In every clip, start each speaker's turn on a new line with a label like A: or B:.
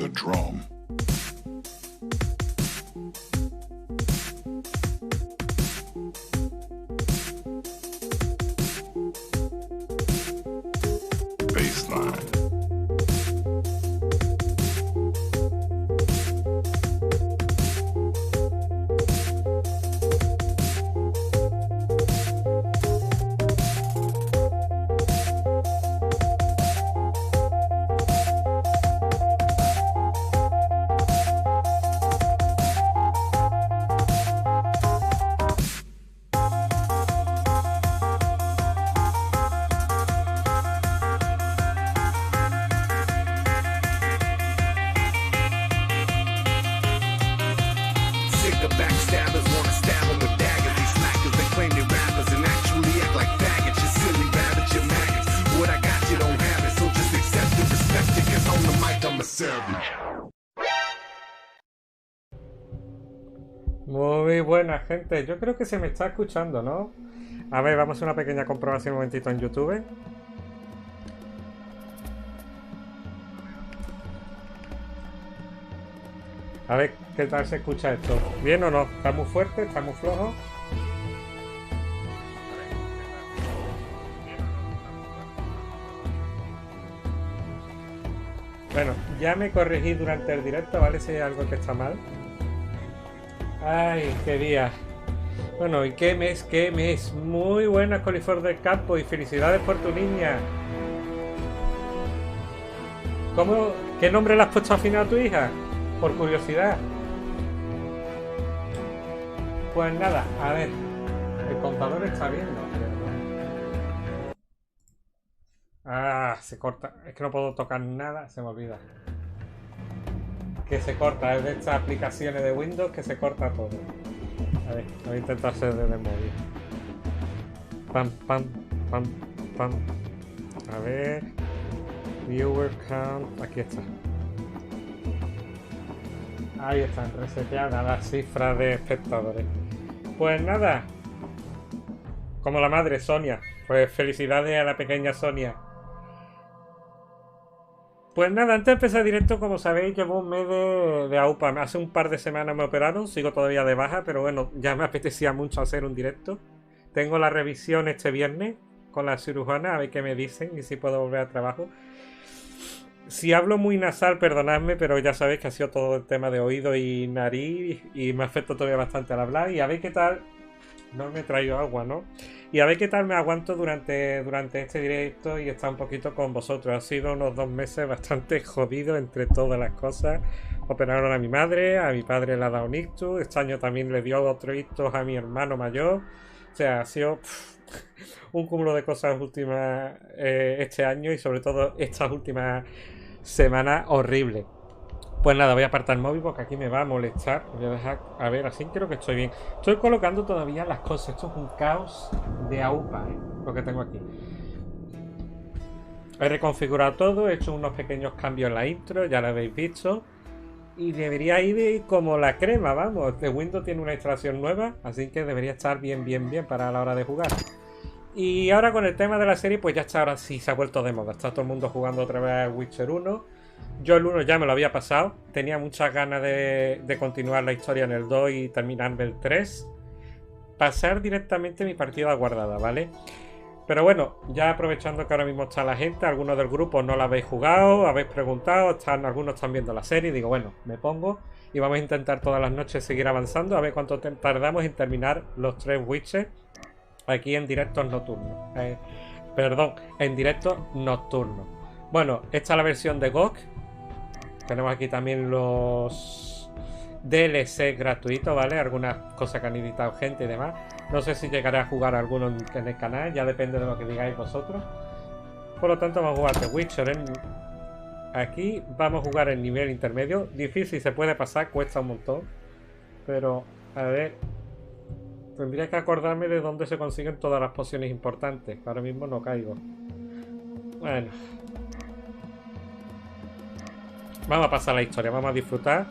A: the drum. Baseline.
B: Muy buena, gente. Yo creo que se me está escuchando, ¿no? A ver, vamos a hacer una pequeña comprobación un momentito en YouTube. A ver qué tal se escucha esto. ¿Bien o no? ¿Está muy fuerte? ¿Está muy flojo? Bueno, ya me corregí durante el directo, ¿vale? Si hay algo que está mal. Ay, qué día. Bueno, y qué mes, qué mes. Muy buenas, Colifor del Campo, y felicidades por tu niña. ¿Cómo? ¿Qué nombre le has puesto al final a tu hija? Por curiosidad. Pues nada, a ver. El contador está bien, ¿no? Ah, se corta. Es que no puedo tocar nada, se me olvida. Que se corta, es de estas aplicaciones de Windows que se corta todo. A ver, voy a intentar hacer desde el móvil. Pam, pam, pam, pam. A ver. Viewer count. Aquí está. Ahí están, reseteadas las cifras de espectadores. Pues nada. Como la madre, Sonia. Pues felicidades a la pequeña Sonia. Pues nada, antes de empezar directo, como sabéis, llevo un mes de AUPA. Hace un par de semanas me operaron, sigo todavía de baja, pero bueno, ya me apetecía mucho hacer un directo. Tengo la revisión este viernes con la cirujana, a ver qué me dicen y si puedo volver a trabajo. Si hablo muy nasal, perdonadme, pero ya sabéis que ha sido todo el tema de oído y nariz y me afecta todavía bastante al hablar. Y a ver qué tal... No me he traído agua, ¿no? Y a ver qué tal me aguanto durante este directo y estar un poquito con vosotros. Ha sido unos 2 meses bastante jodidos entre todas las cosas. Operaron a mi madre, a mi padre le ha dado un ictus. Este año también le dio otro ictus a mi hermano mayor. O sea, ha sido un cúmulo de cosas últimas este año y sobre todo estas últimas semanas horribles. Pues nada, voy a apartar el móvil porque aquí me va a molestar. Voy a dejar, a ver, así creo que estoy bien. Estoy colocando todavía las cosas. Esto es un caos de AUPA, lo que tengo aquí. He reconfigurado todo, he hecho unos pequeños cambios en la intro, ya lo habéis visto. Y debería ir como la crema, vamos. Este Windows tiene una instalación nueva, así que debería estar bien para la hora de jugar. Y ahora con el tema de la serie, pues ya está, ahora sí se ha vuelto de moda. Está todo el mundo jugando otra vez a Witcher 1. Yo el 1 ya me lo había pasado. Tenía muchas ganas de continuar la historia en el 2 y terminar el 3. Pasar directamente mi partida guardada, ¿vale? Pero bueno, ya aprovechando que ahora mismo está la gente, algunos del grupo no la habéis jugado, habéis preguntado, algunos están viendo la serie, digo, bueno, me pongo y vamos a intentar todas las noches seguir avanzando, a ver cuánto tardamos en terminar los 3 Witches aquí en directos nocturnos. Perdón, en directos nocturnos. Bueno, esta es la versión de GOG. Tenemos aquí también los DLC gratuitos, ¿vale? Algunas cosas que han editado gente y demás. No sé si llegaré a jugar alguno en el canal, ya depende de lo que digáis vosotros. Por lo tanto, vamos a jugar The Witcher. Aquí vamos a jugar en nivel intermedio. Difícil, se puede pasar, cuesta un montón. Pero, a ver... Tendría que acordarme de dónde se consiguen todas las pociones importantes. Ahora mismo no caigo. Bueno. Vamos a pasar la historia, vamos a disfrutar.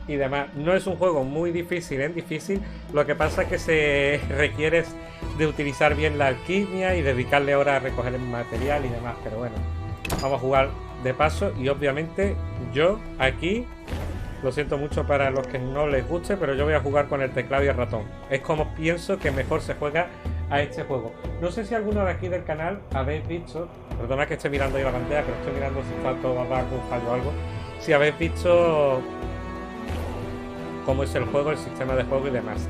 B: Y demás. No es un juego muy difícil, es difícil. Lo que pasa es que se requiere de utilizar bien la alquimia y dedicarle horas a recoger el material y demás. Pero bueno, vamos a jugar de paso. Y obviamente yo aquí, lo siento mucho para los que no les guste, pero yo voy a jugar con el teclado y el ratón. Es como pienso que mejor se juega a este juego. No sé si alguno de aquí del canal habéis visto, perdona que esté mirando ahí la pantalla, pero estoy mirando si está todo va a dar algún fallo o algo. Si habéis visto cómo es el juego, el sistema de juego y demás.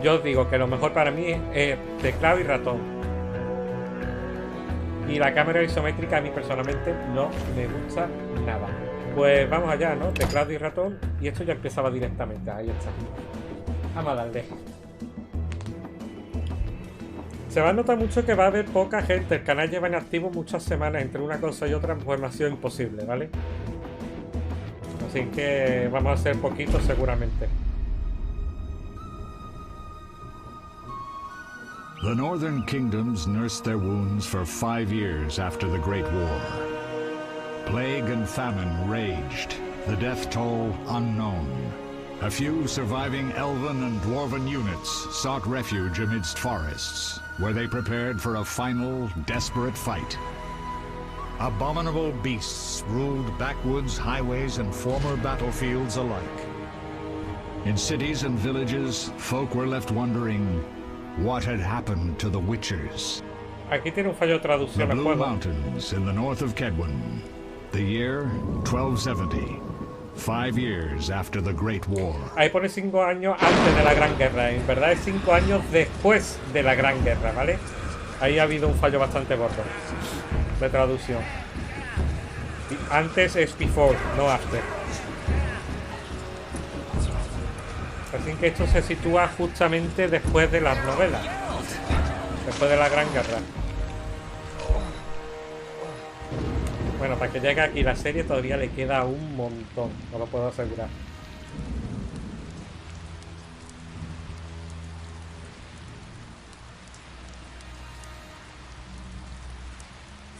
B: Yo os digo que lo mejor para mí es teclado y ratón. Y la cámara isométrica a mí personalmente no me gusta nada. Pues vamos allá, ¿no? Teclado y ratón. Y esto ya empezaba directamente. Ahí está. Vamos a darle. Se va a notar mucho que va a haber poca gente. El canal lleva inactivo muchas semanas. Entre una cosa y otra pues me ha sido imposible, ¿vale? Así que vamos a hacer poquito seguramente.
C: The northern kingdoms nursed their wounds for 5 years after the Great War. Plague and famine raged, the death toll unknown. A few surviving elven and dwarven units sought refuge amidst forests, where they prepared for a final, desperate fight. Abominable beasts ruled backwoods, highways, and former battlefields alike. In cities and villages, folk were left wondering what had happened to the Witchers.
B: Aquí tiene un fallo de traducción
C: The
B: al
C: Blue
B: juego.
C: Mountains in the north of Kedwin. The year 1270. 5 years after the Great War.
B: Ahí pone 5 años antes de la Gran Guerra. En verdad es 5 años después de la Gran Guerra, ¿vale? Ahí ha habido un fallo bastante gordo de traducción. Y antes es before, no after. Así que esto se sitúa justamente después de las novelas. Después de la Gran Guerra. Bueno, para que llegue aquí la serie todavía le queda un montón, os lo puedo asegurar.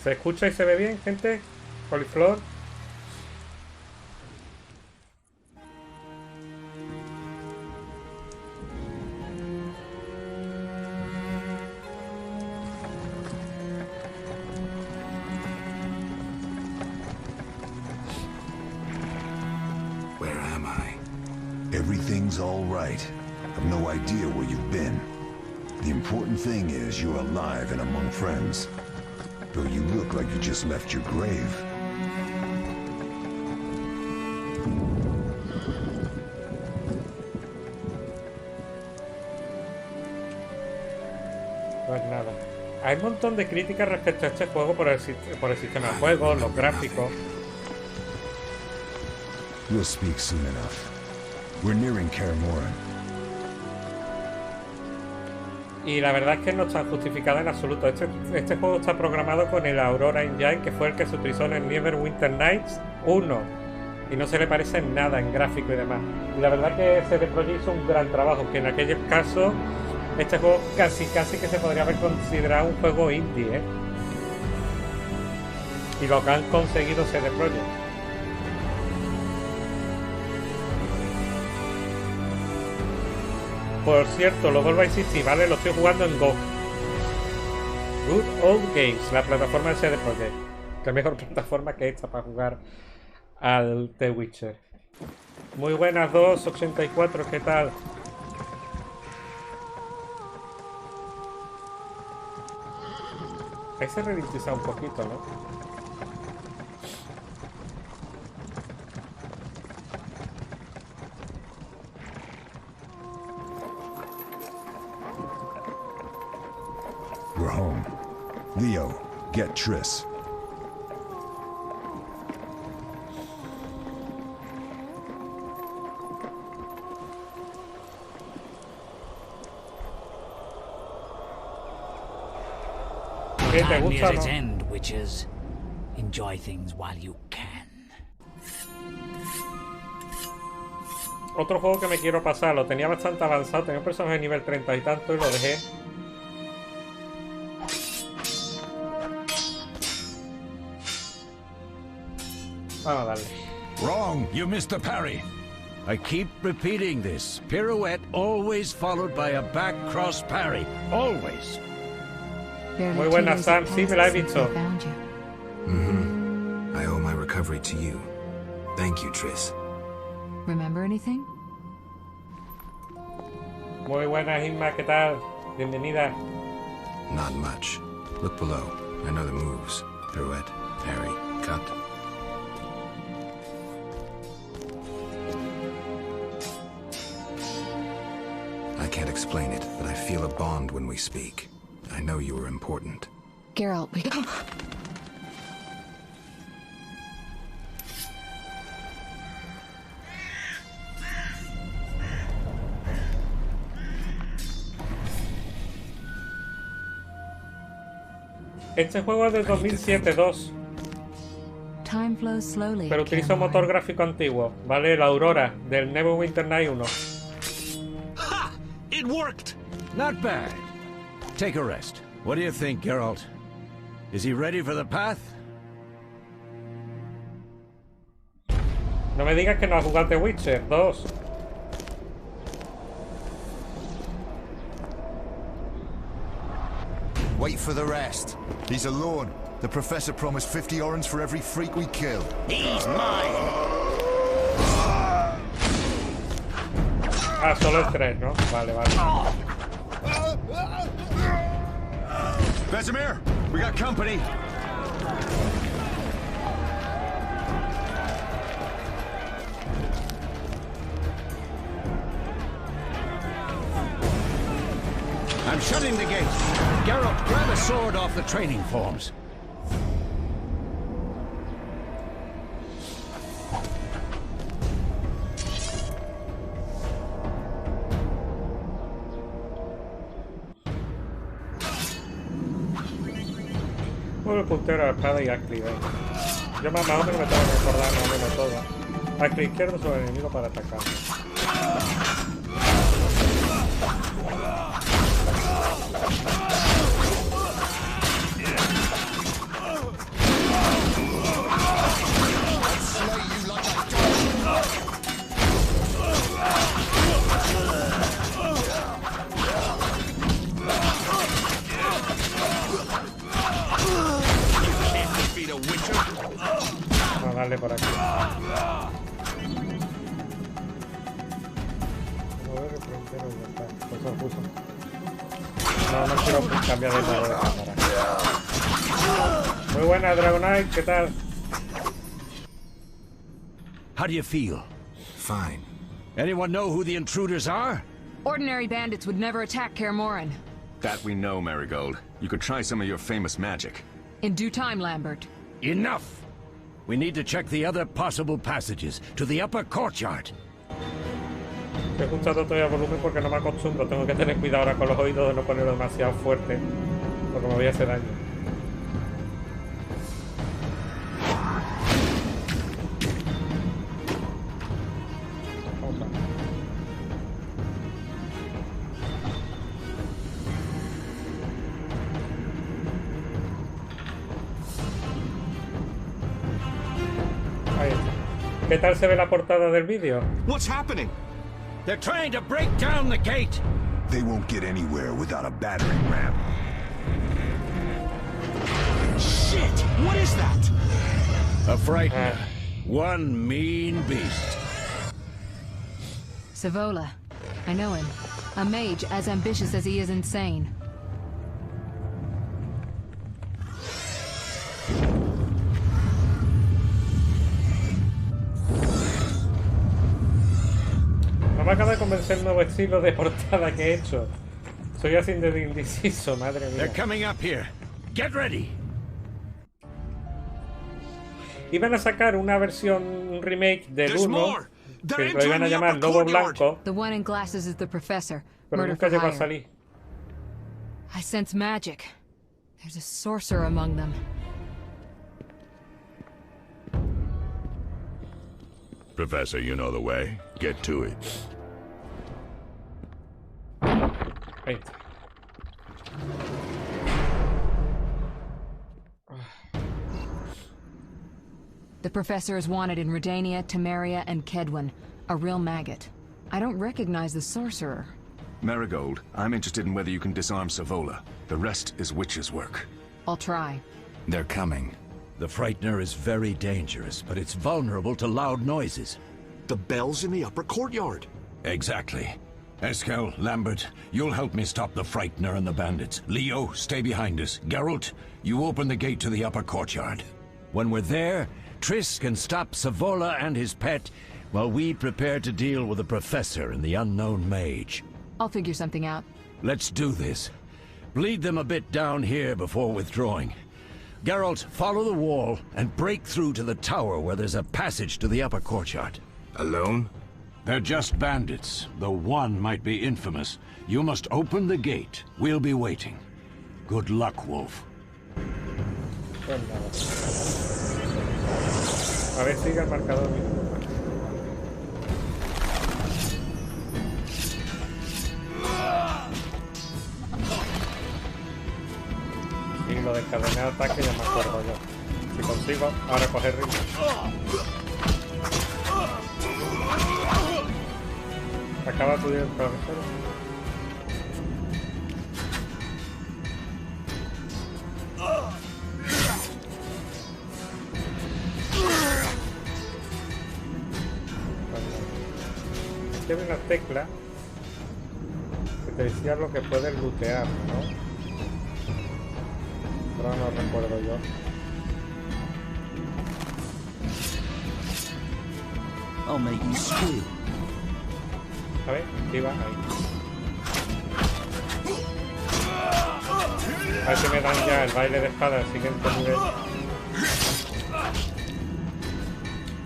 B: ¿Se escucha y se ve bien, gente? Coliflor.
A: Everything's all right. I've no idea where you've been. The important thing is you're alive and among friends. Though you look like you just left your grave.
B: Pues nada. Hay un montón de críticas respecto a este juego por el sistema de juego, los gráficos.
A: We'll speak soon enough. We're nearing Kaer Morhen.
B: Y la verdad es que no está justificada en absoluto. Este juego está programado con el Aurora Engine, que fue el que se utilizó en el Neverwinter Nights 1. Y no se le parece en nada en gráfico y demás. Y la verdad que CD Projekt hizo un gran trabajo, que en aquel caso este juego casi que se podría haber considerado un juego indie, ¿eh? Y lo que han conseguido CD Projekt. Por cierto, lo vuelvo a insistir, ¿vale? Lo estoy jugando en GOG. Good Old Games, la plataforma de CD Projekt. Que mejor plataforma que esta para jugar al The Witcher. Muy buenas, 284, ¿qué tal? Ahí se ralentiza un poquito, ¿no?
A: We're home. Leo, get Triss.
B: ¿Qué te gusta, no?
D: End, witches. Enjoy things while you can.
B: Otro juego que me quiero pasar, lo tenía bastante avanzado, tenía un personaje de nivel 30 y tanto y lo dejé. Vamos a darle.
E: Wrong, you missed the parry. I keep repeating this. Pirouette always followed by a back cross parry. Always.
B: Muy buena, Sam. Sí, me la he visto.
A: I owe my recovery
F: discovery to you. Thank you, Triss.
G: Remember anything?
B: Muy buenas, Inma, ¿qué tal? Bienvenida.
F: Not much. Look below. I know the moves. Pirouette, parry, cut. I can't explain it, but I feel a bond when we speak. I know you are important.
G: Geralt, we...
B: Este juego es de 2007-2,
G: Time flows slowly.
B: pero utiliza un motor gráfico antiguo, ¿vale? La Aurora, del Neverwinter Night 1.
E: Ha! It worked! Not bad. Take a rest. What do you think, Geralt? Is he ready for the path?
B: No me digas que no has jugado The Witcher 2.
A: Wait for the rest. He's alone. The professor promised 50 orange for every freak we kill.
E: He's mine!
B: Ah, solo el 3, ¿no? Vale, vale.
A: Vesemir, we got company.
E: I'm shutting the gate. Geralt, grab a sword off the training forms.
B: Bueno, el puntero, la espada y acli, yo más o menos me tengo que recordar más o menos todo. Acli izquierdo sobre el enemigo para atacar. Vamos a darle por aquí. Mover el frontero y ya está. Pues lo puso. No quiero cambiar de modo de cámara. Muy buena, Dragonite, ¿qué tal?
E: How do you feel?
F: Fine.
E: Anyone know who the intruders are?
G: Ordinary bandits would never attack Kaer Morhen.
H: That we know, Merigold. You could try some of your famous magic.
G: In due time, Lambert.
E: Enough! We need to check the other possible passages to the upper courtyard.
B: He ajustado todavía el volumen porque no me acostumbro. Tengo que tener cuidado ahora con los oídos de no ponerlo demasiado fuerte, porque me voy a hacer daño. Ahí está. ¿Qué tal se ve la portada del vídeo?
H: What's happening?
E: They're trying to break down the gate!
A: They won't get anywhere without a battering ram.
H: Shit! What is that?
E: A frightener. One mean beast.
G: Savola. I know him. A mage as ambitious as he is insane.
B: No me acaba de convencer el nuevo estilo de portada que he hecho. Soy así de indeciso, madre mía.
E: They're coming up here. Get ready.
B: Iban a sacar una versión, un remake del 1, que lo iban a llamar Lobo Blanco,
G: The one in glasses is the professor.
B: pero
G: Murder
B: nunca
G: for
B: llegó a
G: hire.
B: salir.
G: I sense magic. There's a sorcerer among them.
C: Professor, you know the way. Get to it.
B: Ahí está.
G: The professor is wanted in Redania, Temeria, and Kedwen. A real maggot. I don't recognize the sorcerer.
H: Merigold, I'm interested in whether you can disarm Savola. The rest is witch's work.
G: I'll try.
F: They're coming.
E: The Frightener is very dangerous, but it's vulnerable to loud noises.
I: The bell's in the upper courtyard.
E: Exactly. Eskel, Lambert, you'll help me stop the Frightener and the bandits. Leo, stay behind us. Geralt, you open the gate to the upper courtyard. When we're there, Triss can stop Savola and his pet, while we prepare to deal with the Professor and the unknown mage.
G: I'll figure something out.
E: Let's do this. Bleed them a bit down here before withdrawing. Geralt, follow the wall and break through to the tower where there's a passage to the upper courtyard.
F: Alone?
E: They're just bandits, though one might be infamous. You must open the gate. We'll be waiting. Good luck, Wolf.
B: Pues nada. A ver, sigue el marcador mismo. Y lo de encadenar ataque ya me acuerdo yo. Si consigo, ahora coger ritmo. Acaba tu día, profesor. Tiene una tecla que te decía lo que puedes lootear, ¿no? Pero no recuerdo yo.
D: I'll make you squeal.
B: A ver, iba ahí. A ver si me dan ya el baile de espada al siguiente nivel.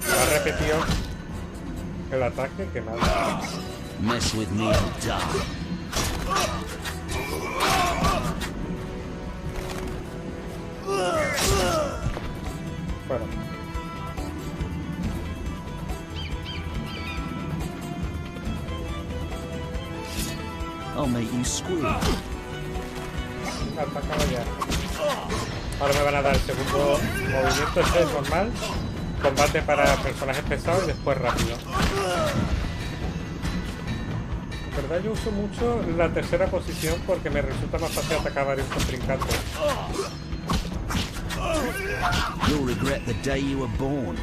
B: Ha repetido el ataque, que nada.
D: Mess with me and die.
B: Fuera.
D: I'll make you squeal.
B: Atacaba ya. Ahora me van a dar el segundo movimiento, este es normal. Combate para personajes pesados y después rápido. En verdad yo uso mucho la tercera posición porque me resulta más fácil atacar a varios contrincantes.
D: You'll regret the day you were born.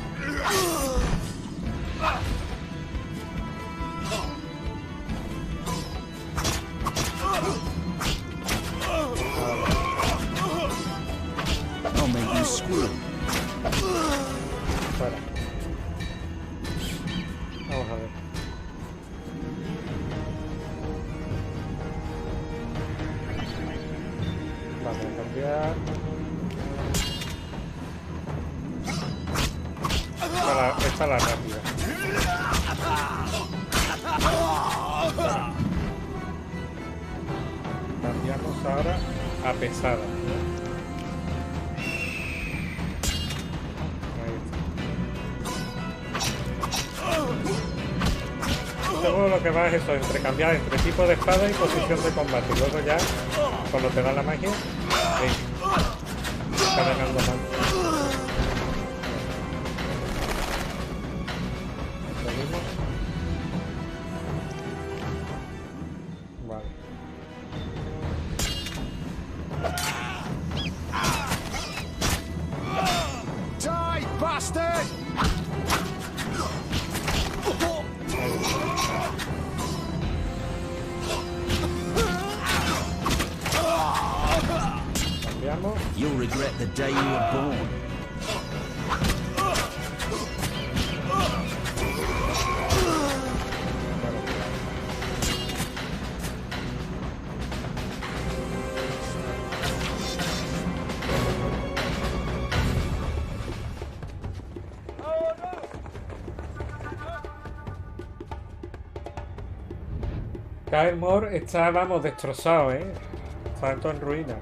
D: I'll make you squeal.
B: Fuera. Vamos a ver. Vamos a cambiar. Esta es la rápida. Cambiamos ahora a pesada, ¿no? Todo lo que va es eso, entre cambiar entre tipo de espada y posición de combate. Y luego ya, cuando te da la magia, está ganando más. ¿Seguimos? Vale.
I: Die, bastard!
D: You'll regret the day you were born.
B: Kaer Morhen está, vamos, destrozado, está todo en ruina.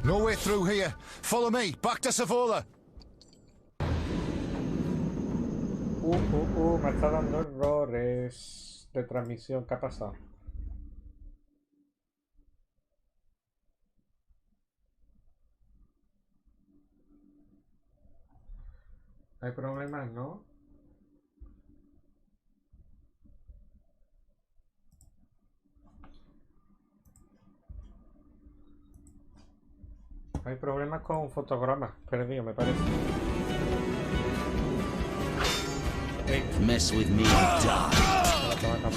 I: No way through here. Follow me. Back to Savola.
B: Me está dando errores de transmisión. ¿Qué ha pasado? Hay problemas, ¿no? Hay problemas con fotogramas, perdido, me parece.
J: Mess with me and die.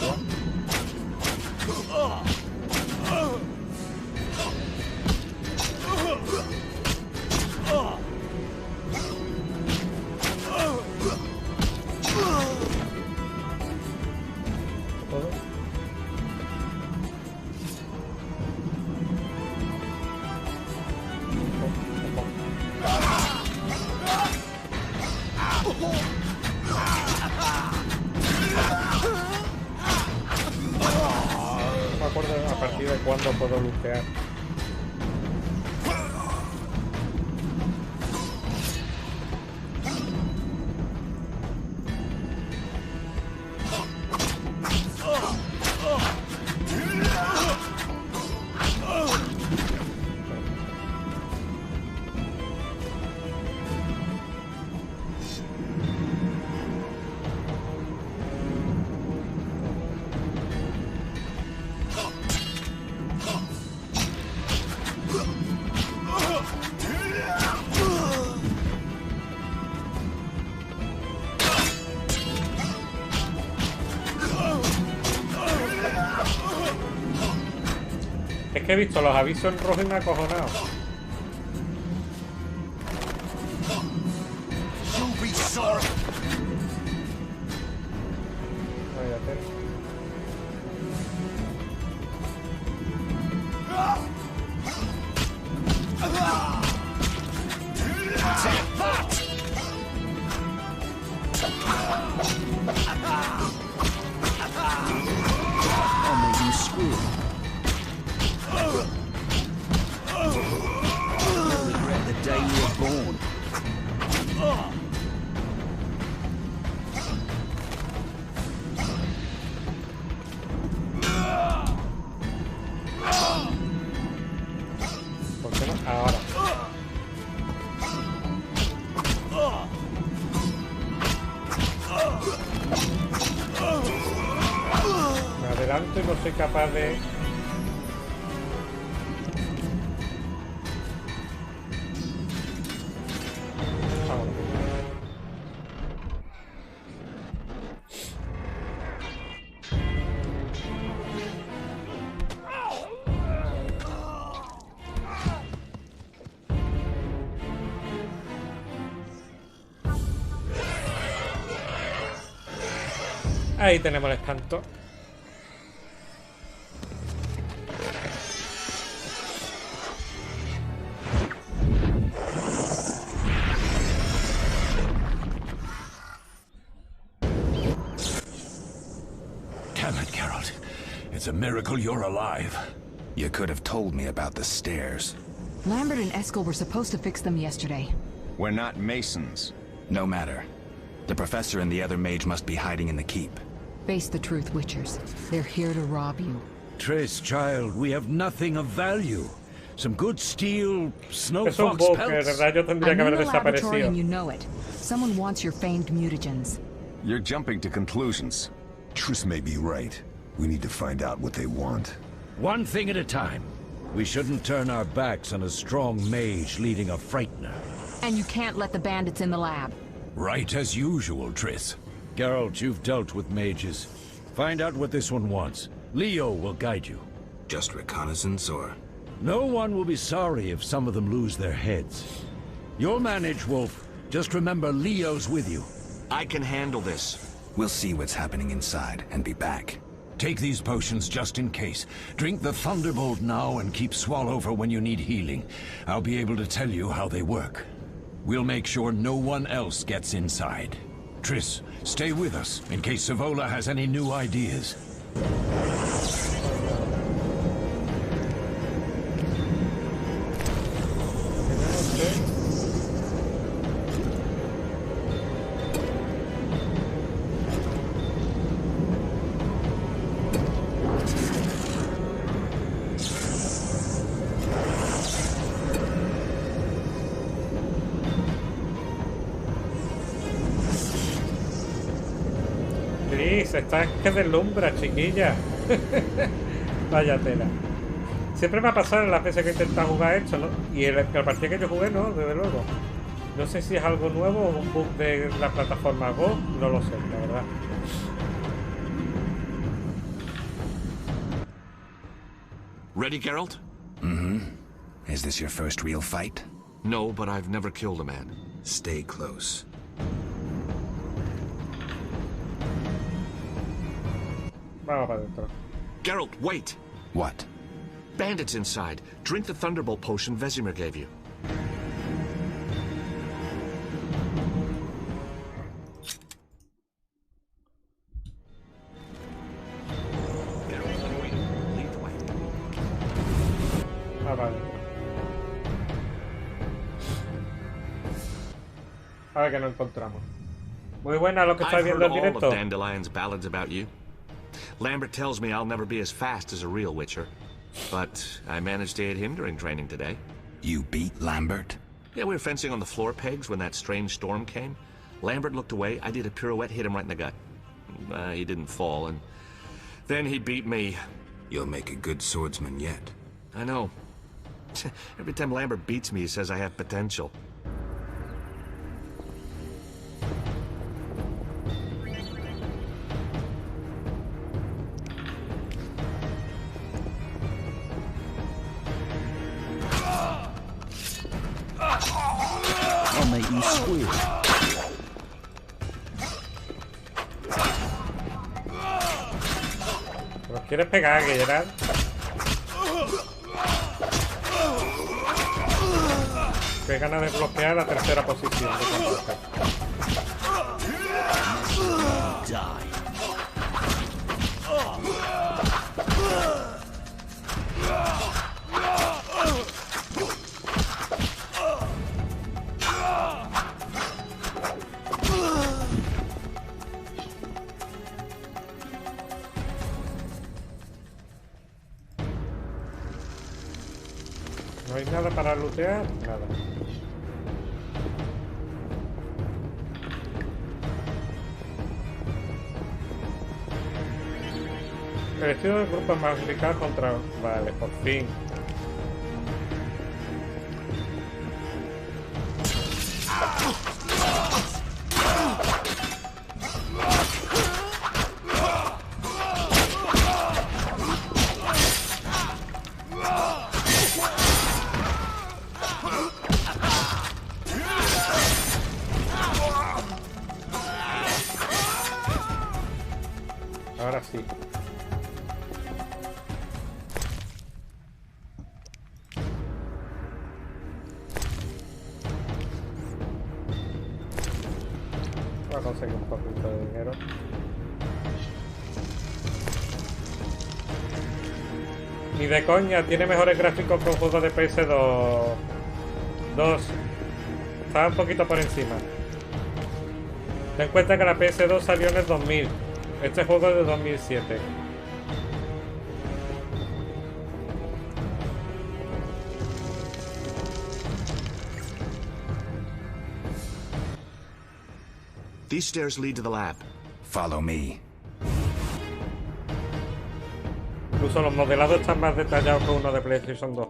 B: No me acuerdo a partir de cuándo puedo lootear. Es que he visto los avisos en rojo y me ha acojonado. Vaya tela.
J: I'll make you screw. You'll regret the day you were born.
B: ¿Por qué no? Ahora. Me adelanto y no soy capaz de... Vámonos. Ahí tenemos el espanto.
E: Damn it, Geralt. It's a miracle you're alive.
F: You could have told me about the stairs.
G: Lambert and Eskel were supposed to fix them yesterday.
H: We're not masons.
F: No matter. The professor and the other mage must be hiding in the keep.
G: Face the truth, Witchers. They're here to rob you.
K: Triss, child, we have nothing of value. Some good steel, snow
B: Es un
K: fox
B: bug que de
K: pelts.
B: verdad yo tendría
G: I'm
B: que
G: in
B: haber
G: the laboratory
B: desaparecido.
G: and you know it. Someone wants your famed mutagens.
H: You're jumping to conclusions.
A: Triss may be right. We need to find out what they want.
K: One thing at a time. We shouldn't turn our backs on a strong mage leading a frightener.
G: And you can't let the bandits in the lab.
E: Right as usual, Triss.
K: Geralt, you've dealt with mages. Find out what this one wants. Leo will guide you.
F: Just reconnaissance, or...?
K: No one will be sorry if some of them lose their heads. You'll manage, Wolf. Just remember Leo's with you.
F: I can handle this. We'll see what's happening inside, and be back.
E: Take these potions just in case. Drink the Thunderbolt now and keep Swallover when you need healing. I'll be able to tell you how they work. We'll make sure no one else gets inside. Triss, stay with us in case Savola has any new ideas.
B: Se está que deslumbra, chiquilla. Vaya tela. Siempre me ha pasado en las veces que he intentado jugar esto, ¿no? Y en la partida que yo jugué, no, desde luego. No sé si es algo nuevo o un bug de la plataforma GOG, no lo sé, la verdad.
E: Ready, Geralt?
F: Mm-hmm. Is this your first real fight?
E: No, but I've never killed a man.
F: Stay close.
B: Vamos para adentro.
E: Geralt, wait!
F: What?
E: Bandits inside. Drink the Thunderbolt potion Vesemir gave you.
B: Vale. A ver qué nos encontramos. Muy buena lo que estáis viendo en directo.
E: I've heard all of Dandelion's ballads about you. Lambert tells me I'll never be as fast as a real Witcher, but I managed to hit him during training today.
F: You beat Lambert?
E: Yeah, we were fencing on the floor pegs when that strange storm came. Lambert looked away, I did a pirouette, hit him right in the gut. He didn't fall, and then he beat me.
F: You'll make a good swordsman yet.
E: I know. Every time Lambert beats me, he says I have potential.
J: I'll make you squeal.
B: ¿Nos quieres pegar, Geralt? Qué ganas de bloquear la tercera posición de combate. No hay nada para lootear, nada. El estilo del grupo es más eficaz contra... Vale, por fin. Ahora sí. Voy a conseguir un poquito de dinero. Ni de coña, tiene mejores gráficos que un juego de PS2. Estaba un poquito por encima. Ten en cuenta que la PS2 salió en el 2000. Este juego es de 2007.
E: These stairs lead to the lab.
F: Follow me.
B: Incluso los modelados están más detallados que uno de PlayStation 2.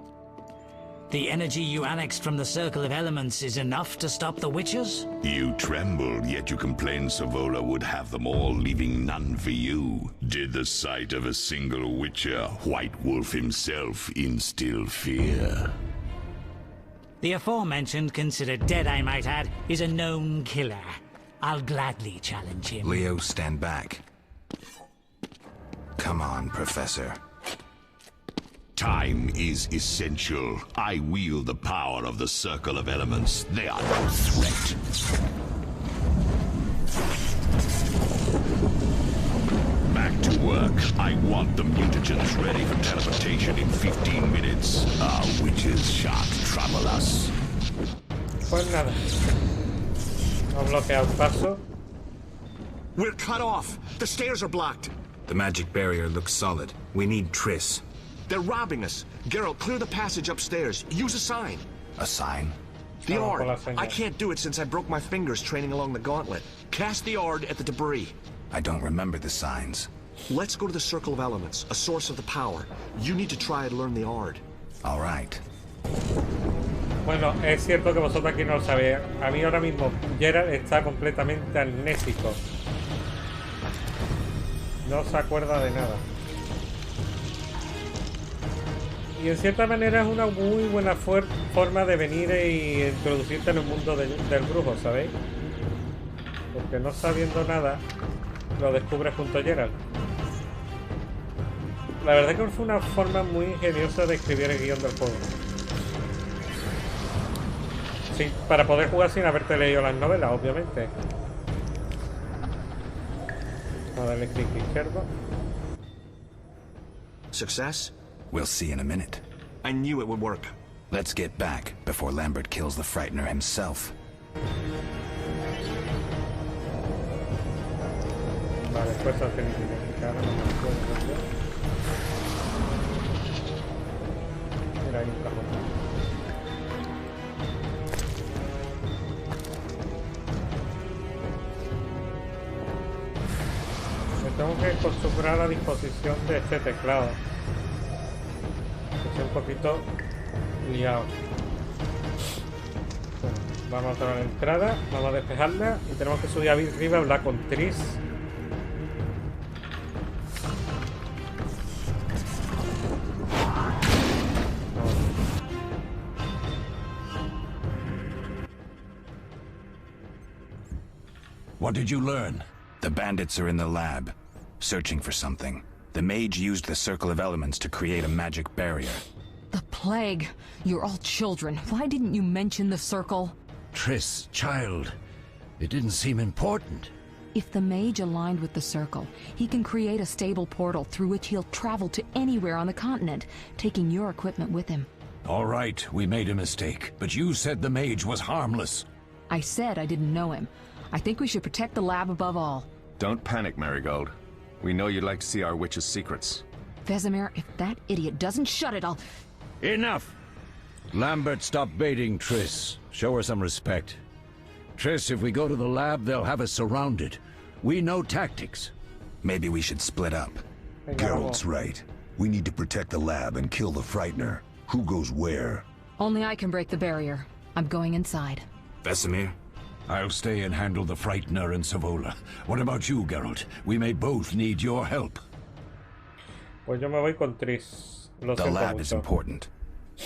D: The energy you annexed from the Circle of Elements is enough to stop the Witchers?
L: You trembled, yet you complained Savola would have them all, leaving none for you. Did the sight of a single Witcher, White Wolf himself, instill fear?
D: The aforementioned, considered dead I might add, is a known killer. I'll gladly challenge him.
F: Leo, stand back. Come on, Professor.
L: Time is essential. I wield the power of the Circle of Elements. They are no threat. Back to work. I want the mutagens ready for teleportation in 15 minutes. Our witches shan't trouble us.
B: Pues nada. No bloquea el paso.
E: We're cut off. The stairs are blocked.
F: The magic barrier looks solid. We need Triss.
E: They're robbing us. Geralt, clear the passage upstairs. Use a sign.
F: A sign?
E: The Ard. I can't do it since I broke my fingers training along the gauntlet. Cast the Ard at the debris.
F: I don't remember the signs.
M: Let's go to the Circle of Elements, a source of the power. You need to try and learn the art.
F: All right.
B: Bueno, es cierto que vosotros aquí no lo sabéis. A mí ahora mismo Geralt está completamente amnésico. No se acuerda de nada. Y en cierta manera es una muy buena forma de venir y introducirte en el mundo del brujo, ¿sabéis? Porque no sabiendo nada, lo descubres junto a Geralt. La verdad que fue una forma muy ingeniosa de escribir el guión del juego. Sí, para poder jugar sin haberte leído las novelas, obviamente. Vamos a darle clic izquierdo.
M: Success?
F: We'll see in a minute.
M: I knew it would work.
F: Let's get back before Lambert kills the Frightener himself.
B: Vale, pues hacer identificar. Mira, hay un cajón. Me tengo que acostumbrar a la disposición de este teclado. Estoy un poquito liado. Bueno, vamos a tomar la entrada, vamos a despejarla y tenemos que subir arriba a hablar con Triss.
E: What did you learn?
F: The bandits are in the lab, searching for something. The mage used the Circle of Elements to create a magic barrier.
G: The plague. You're all children. Why didn't you mention the circle?
K: Triss, child. It didn't seem important.
G: If the mage aligned with the circle, he can create a stable portal through which he'll travel to anywhere on the continent, taking your equipment with him.
E: All right, we made a mistake, but you said the mage was harmless.
G: I said I didn't know him. I think we should protect the lab above all.
H: Don't panic, Merigold. We know you'd like to see our witch's secrets.
G: Vesemir, if that idiot doesn't shut it, I'll...
K: Enough! Lambert, stop baiting Triss. Show her some respect. Triss, if we go to the lab, they'll have us surrounded. We know tactics.
F: Maybe we should split up.
A: Geralt's right. We need to protect the lab and kill the Frightener. Who goes where?
G: Only I can break the barrier. I'm going inside.
F: Vesemir?
E: I'll stay and handle the Frightener and Savola. What about you, Geralt? We may both need your help.
B: Pues yo me voy con Triss.
F: The lab is important.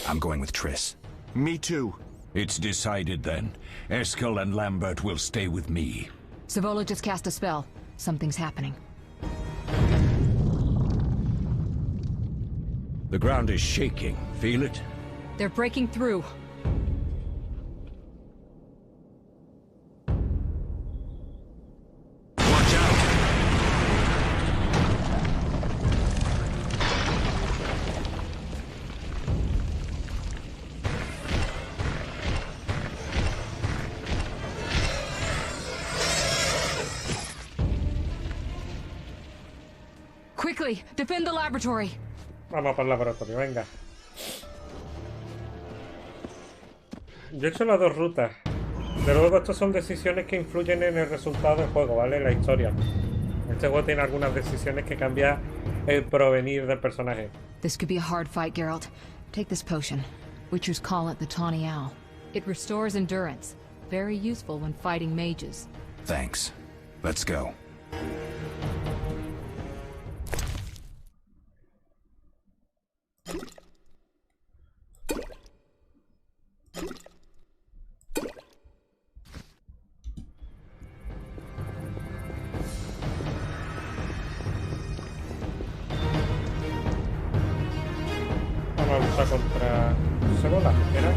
F: I'm going with Triss.
M: Me too.
E: It's decided then. Eskel and Lambert will stay with me.
G: Savola just cast a spell. Something's happening.
K: The ground is shaking. Feel it?
G: They're breaking through. Quickly, defend the laboratory.
B: Vamos para el laboratorio, venga. Yo he hecho las dos rutas. De luego, estas son decisiones que influyen en el resultado del juego, ¿vale? La historia. Este juego tiene algunas decisiones que cambian el provenir del personaje.
G: This could be a hard fight, Geralt. Take this potion. Witchers call it the Tawny Owl. It restores endurance. Very useful when fighting mages.
F: Thanks. Let's go.
B: Vamos a luchar contra Savola, ¿era?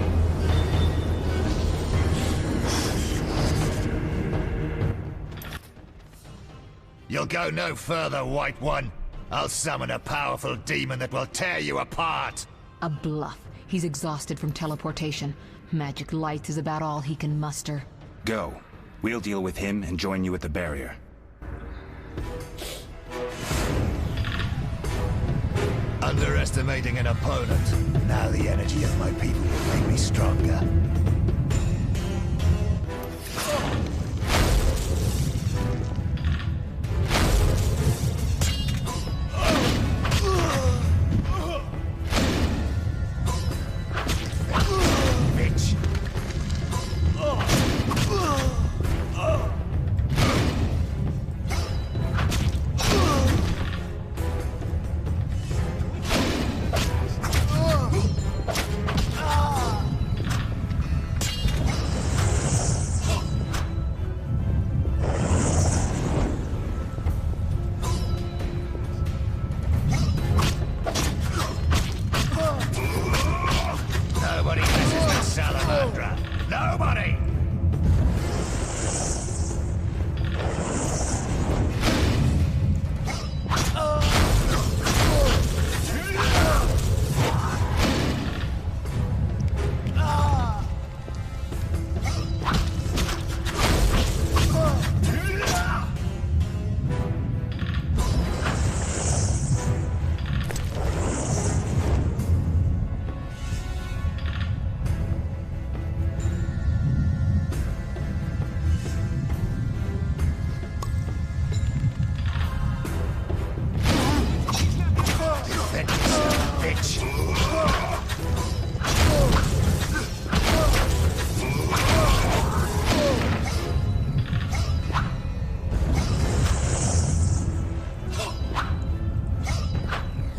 I: You'll go no further, White One. I'll summon a powerful demon that will tear you apart.
G: A bluff. He's exhausted from teleportation. Magic light is about all he can muster.
F: Go. We'll deal with him and join you at the barrier.
I: Underestimating an opponent. Now the energy of my people will make me stronger.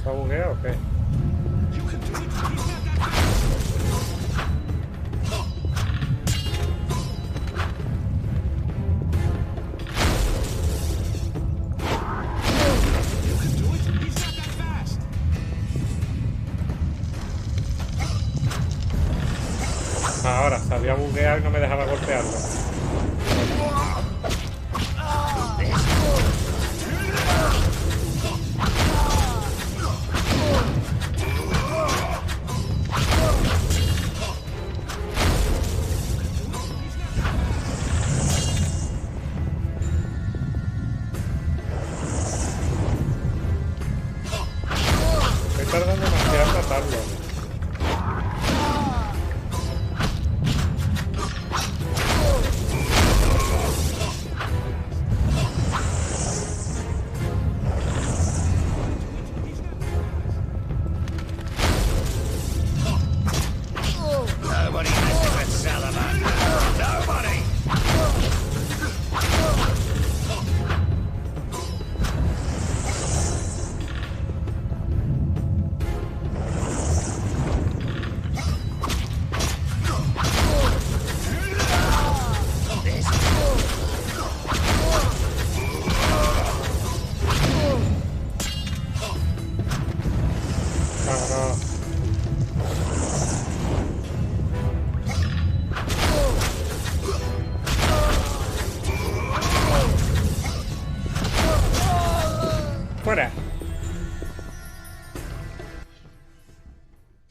B: ¿Se ha bugueado o qué? Ahora, se había bugueado y no me dejaba golpearlo. Estoy tardando demasiado en matarlo.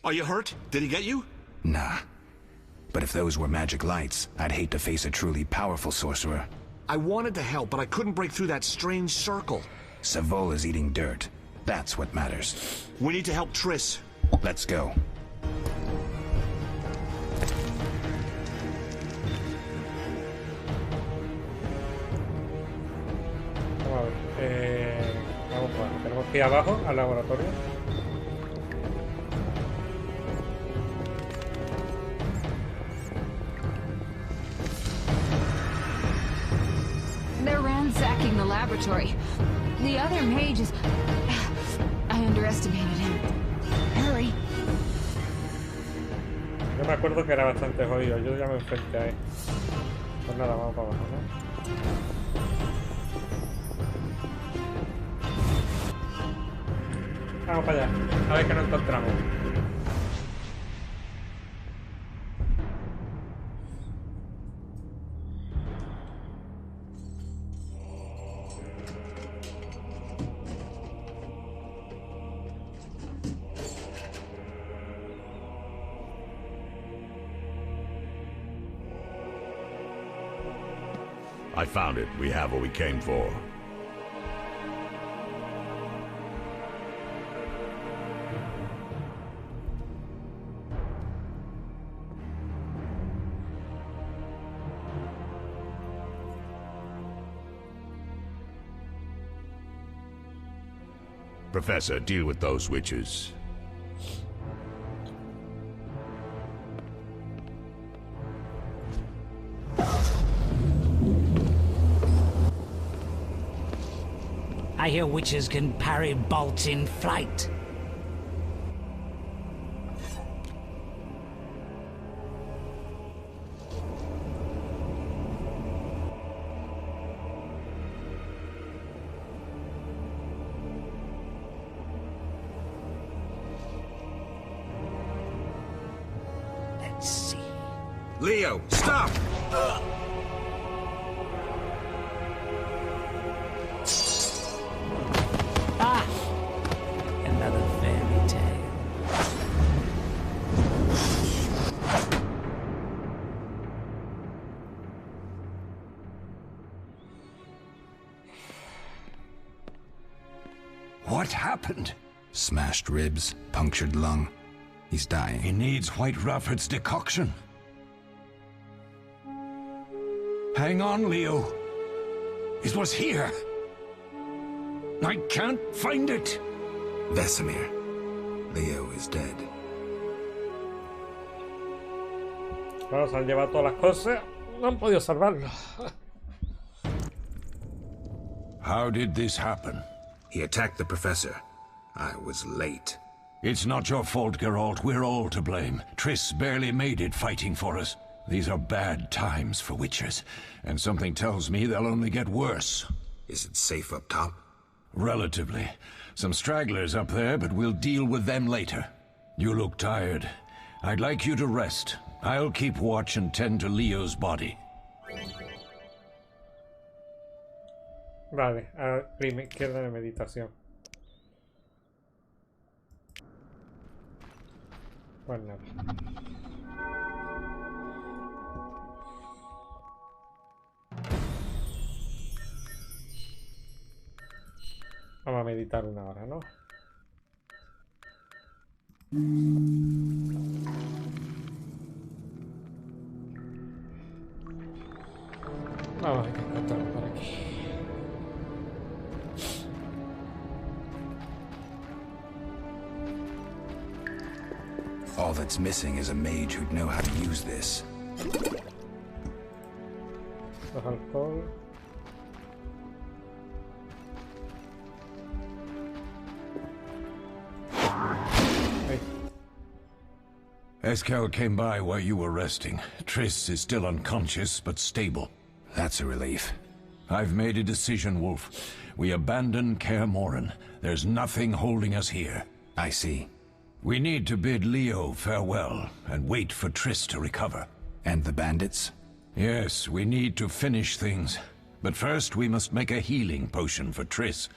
M: Are you hurt? Did he get you?
F: Nah. But if those were magic lights, I'd hate to face a truly powerful sorcerer.
M: I wanted to help, but I couldn't break through that strange circle.
F: Savola's eating dirt. That's what matters.
M: We need to help Triss.
F: Let's go.
B: Vamos a ver. Tenemos que ir abajo al laboratorio.
G: They're ransacking the laboratory. The other mage is... I underestimated him. Hurry.
B: Yo me acuerdo que era bastante jodido. Yo ya me enfrenté a él. Pues nada, vamos para abajo, ¿no? Vamos para allá. A ver qué nos encontramos.
L: I found it. We have what we came for. Professor, deal with those witches.
D: I hear witches can parry bolts in flight. Let's see.
E: Leo, stop!
D: Another fairy tale.
E: What happened?
F: Smashed ribs, punctured lung. He's dying.
E: He needs White Rafford's decoction. Hang on, Leo. It was here. I can't find it.
F: Vesemir. Leo is dead.
B: Claro, se han llevado todas las cosas. No han podido salvarlo.
E: How did this happen?
F: He attacked the professor. I was late.
K: It's not your fault, Geralt. We're all to blame. Triss barely made it fighting for us. These are bad times for Witchers, and something tells me they'll only get worse.
F: Is it safe up top?
K: Relatively. Some stragglers up there, but we'll deal with them later. You look tired. I'd like you to rest. I'll keep watch and tend to Leo's body.
B: Vale, a prima izquierda de meditación. Pues nada. Vamos a meditar una hora, ¿no? Vamos a encontrarlo por aquí.
F: All that's missing is a mage who'd know how to use this.
B: Los alcohol.
K: Eskel came by while you were resting. Triss is still unconscious, but stable.
F: That's a relief.
K: I've made a decision, Wolf. We abandon Kaer Morhen. There's nothing holding us here.
F: I see.
K: We need to bid Leo farewell and wait for Triss to recover.
F: And the bandits?
K: Yes, we need to finish things. But first we must make a healing potion for Triss.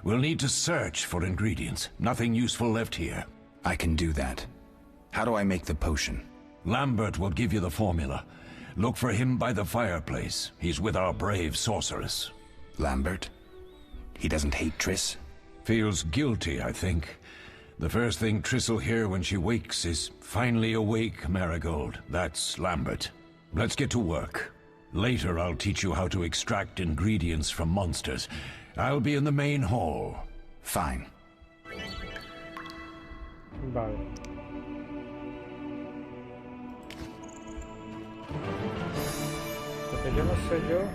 K: We'll need to search for ingredients. Nothing useful left here.
F: I can do that. How do I make the potion?
K: Lambert will give you the formula. Look for him by the fireplace. He's with our brave sorceress.
F: Lambert? He doesn't hate Triss?
K: Feels guilty, I think. The first thing Triss will hear when she wakes is, "Finally awake, Merigold." That's Lambert. Let's get to work. Later I'll teach you how to extract ingredients from monsters. I'll be in the main hall.
F: Fine.
B: Vale. Porque yo no sé yo.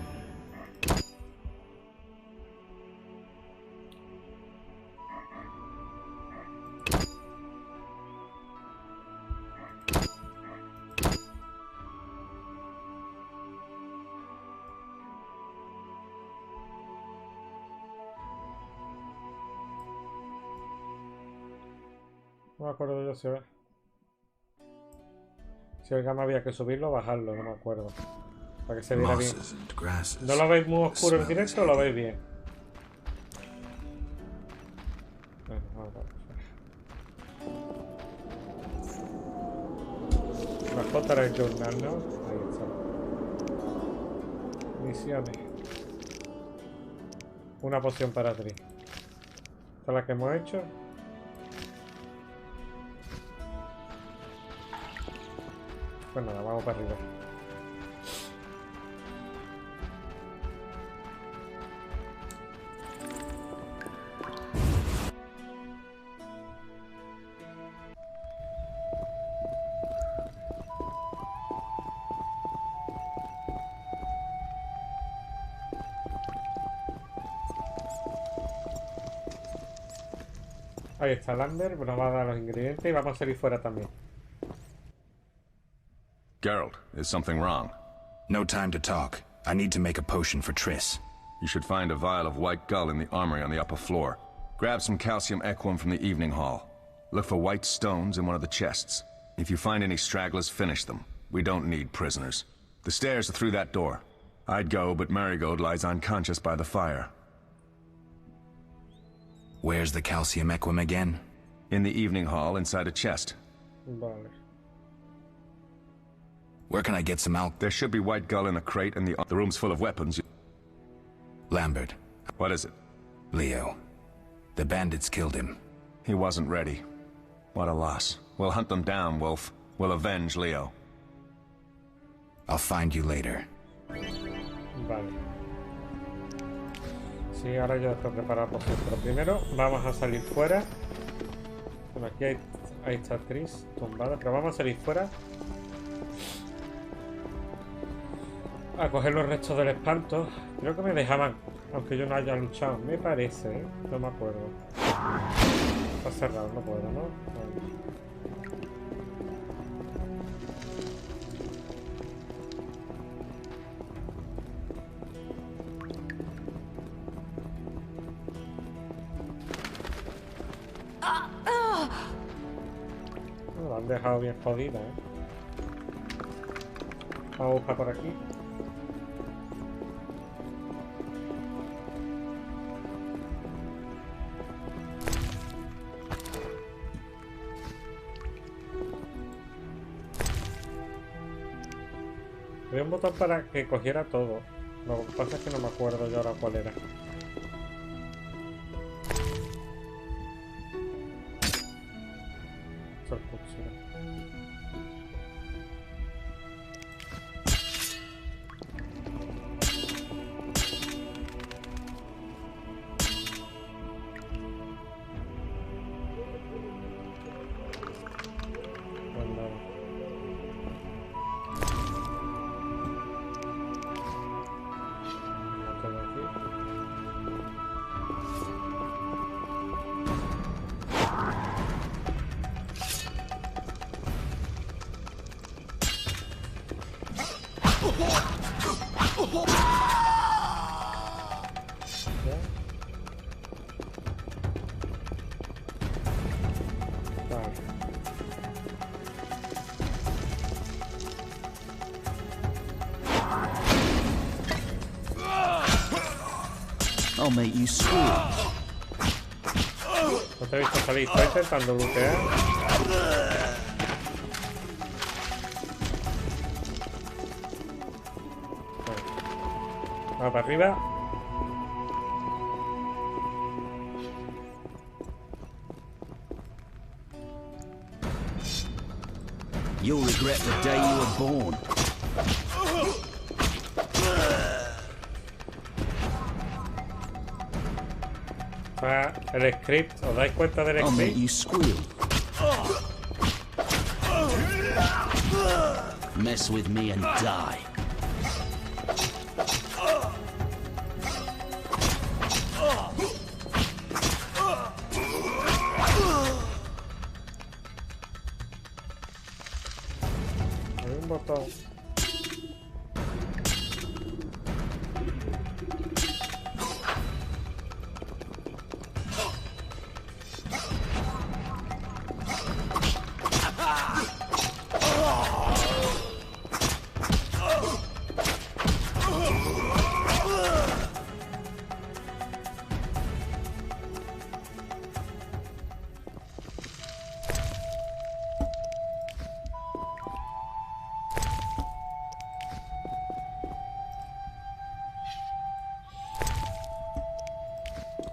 B: No me acuerdo yo si el gamma había que subirlo o bajarlo, no me acuerdo. Para que se viera bien. ¿No lo veis muy oscuro en directo o lo veis bien? Bueno, vamos a ver. La foto era el journal, ¿no? Ahí está. Misiones. Una poción para Triss. Esta es la que hemos hecho. Pues nada, vamos para arriba. Ahí está Lambert, nos va a dar los ingredientes y vamos a salir fuera también.
H: Geralt, is something wrong?
F: No time to talk. I need to make a potion for Triss.
H: You should find a vial of white gull in the armory on the upper floor. Grab some calcium equum from the evening hall. Look for white stones in one of the chests. If you find any stragglers, finish them. We don't need prisoners. The stairs are through that door. I'd go, but Merigold lies unconscious by the fire.
F: Where's the calcium equum again?
H: In the evening hall, inside a chest.
B: Vale.
F: Where can I get some alcohol?
H: There should be white gull in a crate, and the room's full of weapons.
F: Lambert.
H: What is it?
F: Leo. The bandits killed him.
H: He wasn't ready. What a loss. We'll hunt them down, Wolf. We'll avenge Leo.
F: I'll find you later.
B: Vale. Sí, ahora ya está preparado por pero primero vamos a salir fuera. Bueno, aquí ahí está Triss tumbada, pero vamos a salir fuera a coger los restos del espanto. Creo que me dejaban, aunque yo no haya luchado, me parece, ¿eh? No me acuerdo. está cerrado, no puedo, ¿no? Vale. Lo han dejado bien jodida, ¿eh? Vamos a buscar por aquí. Había un botón para que cogiera todo. Lo que pasa es que no me acuerdo yo ahora cuál era. Esto es pulsera. Pues nada. Todo aquí. Ya. Vale.
J: I'll make you squeal.
B: No te he visto salir, estoy intentando lootear. Vamos para arriba.
J: You'll regret the day you were born.
B: El script, ¿os dais cuenta del
J: I'll make
B: script?
J: you squeal. Mess with me and die.
B: Hay un botón.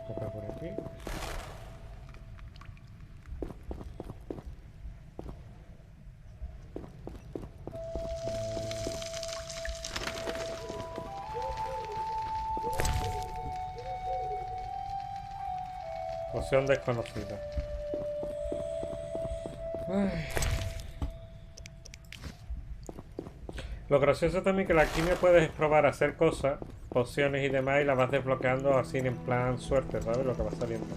B: Toca por aquí. Poción desconocida. Ay. Lo gracioso también que la quimio puedes probar a hacer cosas, pociones y demás, y las vas desbloqueando así en plan suerte, ¿sabes? Lo que va saliendo.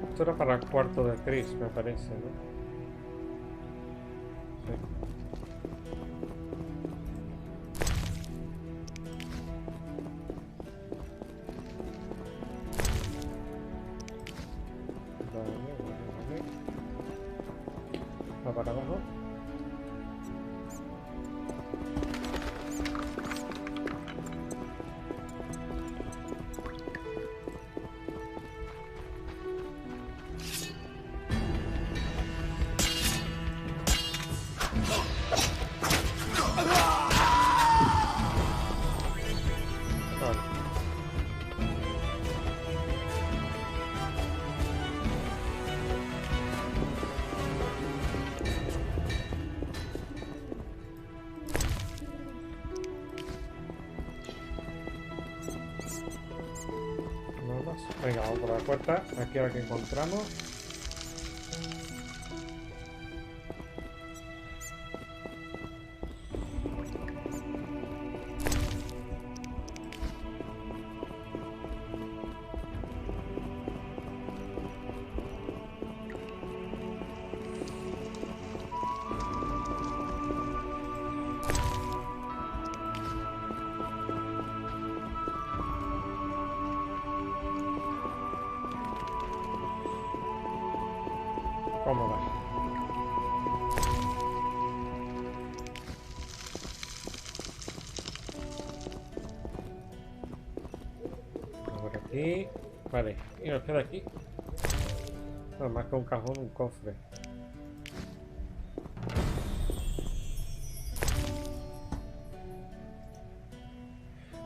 B: Esto era para el cuarto de Triss, me parece, ¿no? Sí. Vale. Va para abajo. Venga, vamos por la puerta. Aquí a la que encontramos. Cómoda. Por aquí. Vale, y nos queda aquí. No, más que un cajón, un cofre.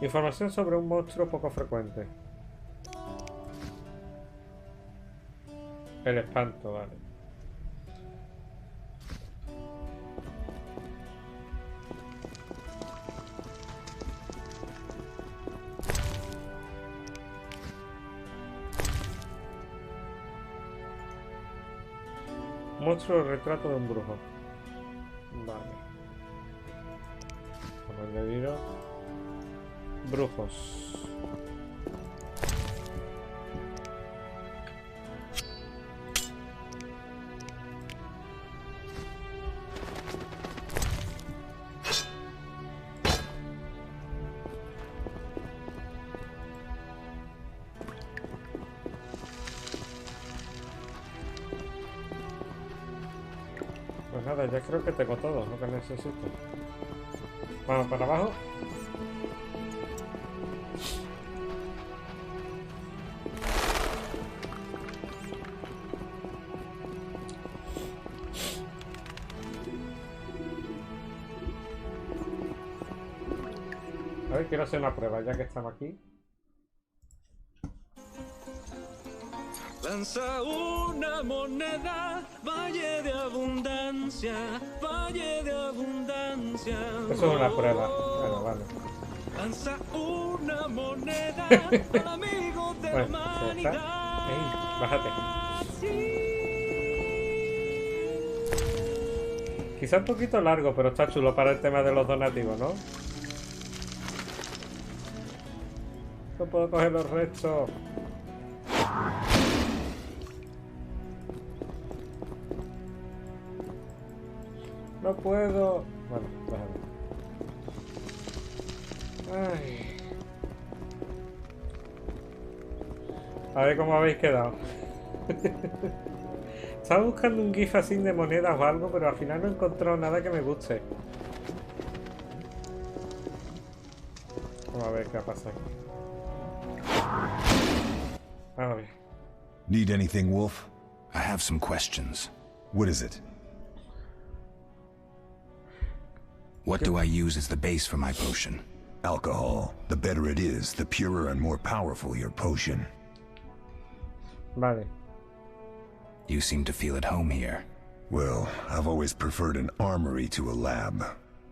B: Información sobre un monstruo poco frecuente. El espanto, vale. Monstruo, retrato de un brujo. Vale. Como añadido. Brujos. Pues nada, ya creo que tengo todo lo que necesito. Vamos para abajo. A ver, quiero hacer una prueba ya que estamos aquí.
N: Lanza una moneda, valle de abundancia, valle de abundancia.
B: Eso es una prueba. Bueno, vale.
N: Lanza una moneda al amigo de la humanidad.
B: Ey, bájate. Quizá un poquito largo, pero está chulo para el tema de los donativos, ¿no? No puedo coger los restos. No puedo. Bueno, déjame. Ay. A ver cómo habéis quedado. Estaba buscando un gif así de monedas o algo, pero al final no he encontrado nada que me guste. Vamos a ver qué pasa aquí. Vamos a ver.
A: Need anything, Wolf?
F: I have some questions.
A: What is it?
F: What do I use as the base for my potion?
A: Alcohol. The better it is, the purer and more powerful your potion.
B: Vale.
F: You seem to feel at home here.
A: Well, I've always preferred an armory to a lab.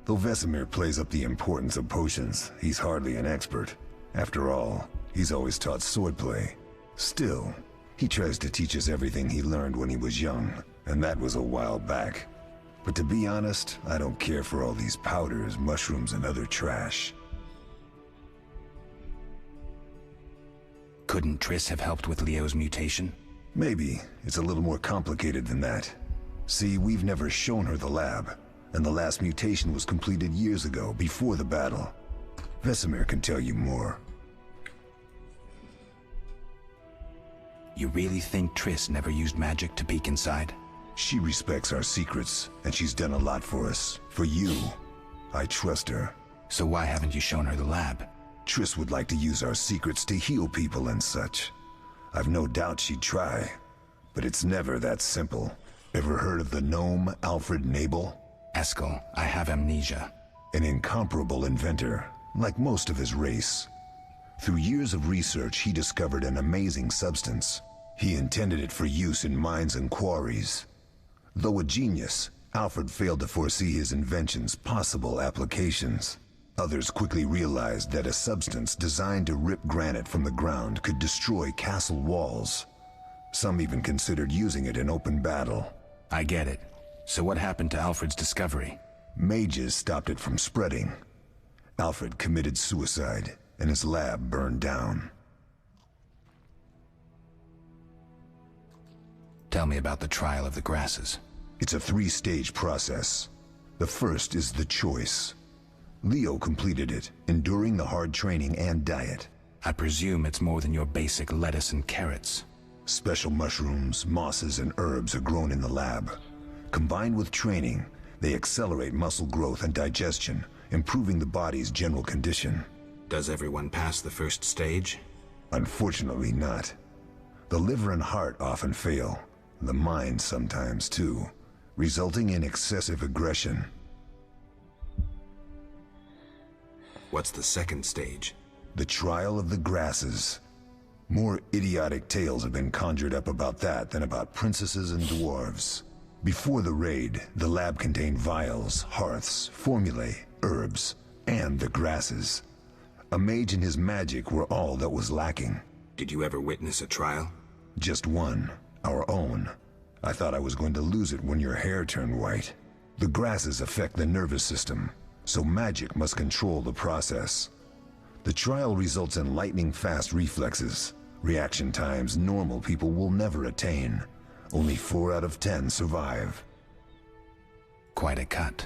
A: Though Vesemir plays up the importance of potions, he's hardly an expert. After all, he's always taught swordplay. Still, he tries to teach us everything he learned when he was young, and that was a while back. But to be honest, I don't care for all these powders, mushrooms, and other trash.
F: Couldn't Triss have helped with Leo's mutation?
A: Maybe. It's a little more complicated than that. See, we've never shown her the lab, and the last mutation was completed years ago, before the battle. Vesemir can tell you more.
F: You really think Triss never used magic to peek inside?
A: She respects our secrets, and she's done a lot for us. For you. I trust her.
F: So why haven't you shown her the lab?
A: Triss would like to use our secrets to heal people and such. I've no doubt she'd try, but it's never that simple. Ever heard of the gnome Alfred Nabel?
F: Eskel, I have amnesia.
A: An incomparable inventor, like most of his race. Through years of research, he discovered an amazing substance. He intended it for use in mines and quarries. Though a genius, Alfred failed to foresee his invention's possible applications. Others quickly realized that a substance designed to rip granite from the ground could destroy castle walls. Some even considered using it in open battle.
F: I get it. So what happened to Alfred's discovery?
A: Mages stopped it from spreading. Alfred committed suicide, and his lab burned down.
F: Tell me about the trial of the grasses.
A: It's a 3-stage process. The first is the choice. Leo completed it, enduring the hard training and diet.
F: I presume it's more than your basic lettuce and carrots.
A: Special mushrooms, mosses, and herbs are grown in the lab. Combined with training, they accelerate muscle growth and digestion, improving the body's general condition.
F: Does everyone pass the first stage?
A: Unfortunately not. The liver and heart often fail, the mind sometimes too, resulting in excessive aggression.
F: What's the second stage?
A: The trial of the grasses. More idiotic tales have been conjured up about that than about princesses and dwarves. Before the raid, the lab contained vials, hearths, formulae, herbs, and the grasses. A mage and his magic were all that was lacking.
F: Did you ever witness a trial?
A: Just one, our own. I thought I was going to lose it when your hair turned white. The grasses affect the nervous system, so magic must control the process. The trial results in lightning-fast reflexes, reaction times normal people will never attain. Only 4 out of 10 survive.
F: Quite a cut.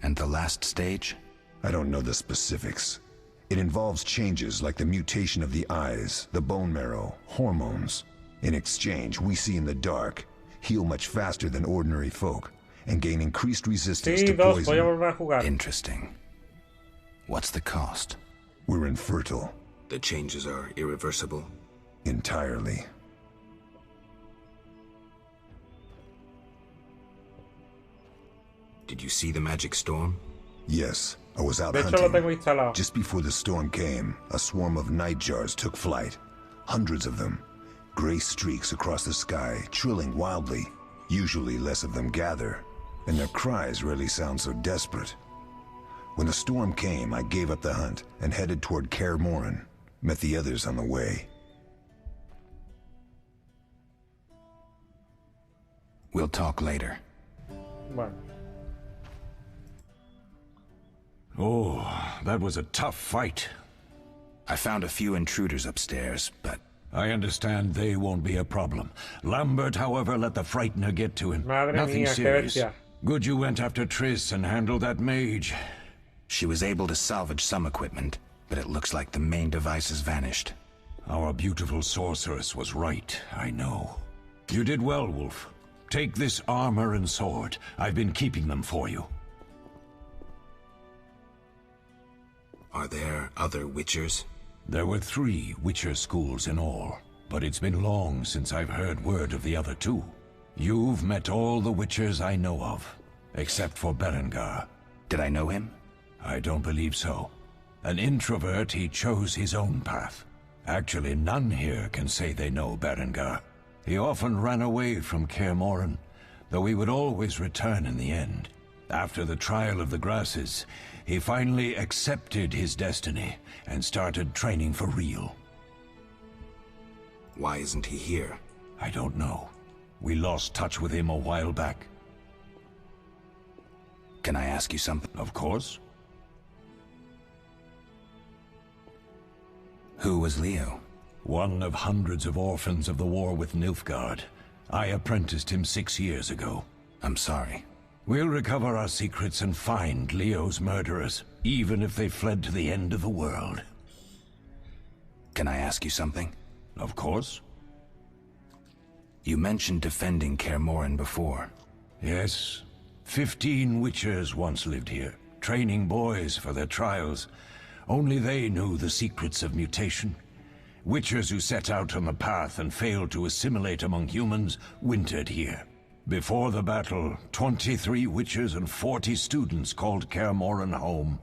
F: And the last stage?
A: I don't know the specifics. It involves changes like the mutation of the eyes, the bone marrow, hormones. In exchange, we see in the dark, heal much faster than ordinary folk, and gain increased resistance to poison.
F: Interesting. What's the cost?
A: We're infertile.
F: The changes are irreversible?
A: Entirely.
F: Did you see the magic storm?
A: Yes, I was out hunting. Just before the storm came, a swarm of nightjars took flight. Hundreds of them. Gray streaks across the sky, trilling wildly. Usually less of them gather, and their cries rarely sound so desperate. When the storm came, I gave up the hunt and headed toward Kaer Morhen. Met the others on the way.
F: We'll talk later.
B: Bueno.
K: Oh, that was a tough fight.
F: I found a few intruders upstairs, but...
K: I understand they won't be a problem. Lambert, however, let the Frightener get to him. Nothing serious. Good you went after Triss and handled that mage.
F: She was able to salvage some equipment, but it looks like the main device has vanished.
K: Our beautiful sorceress was right, I know. You did well, Wolf. Take this armor and sword. I've been keeping them for you.
F: Are there other Witchers?
K: There were 3 Witcher schools in all, but it's been long since I've heard word of the other 2. You've met all the Witchers I know of, except for Berengar.
F: Did I know him?
K: I don't believe so. An introvert, he chose his own path. Actually, none here can say they know Berengar. He often ran away from Kaer Morhen, though he would always return in the end. After the trial of the grasses, he finally accepted his destiny and started training for real.
F: Why isn't he here?
K: I don't know. We lost touch with him a while back.
F: Can I ask you something?
K: Of course.
F: Who was Leo?
K: One of hundreds of orphans of the war with Nilfgaard. I apprenticed him 6 years ago.
F: I'm sorry.
K: We'll recover our secrets and find Leo's murderers, even if they fled to the end of the world.
F: Can I ask you something?
K: Of course.
F: You mentioned defending Kaer Morhen before.
K: Yes. 15 Witchers once lived here, training boys for their trials. Only they knew the secrets of mutation. Witchers who set out on the path and failed to assimilate among humans wintered here. Before the battle, 23 Witchers and 40 students called Kaer Morhen home.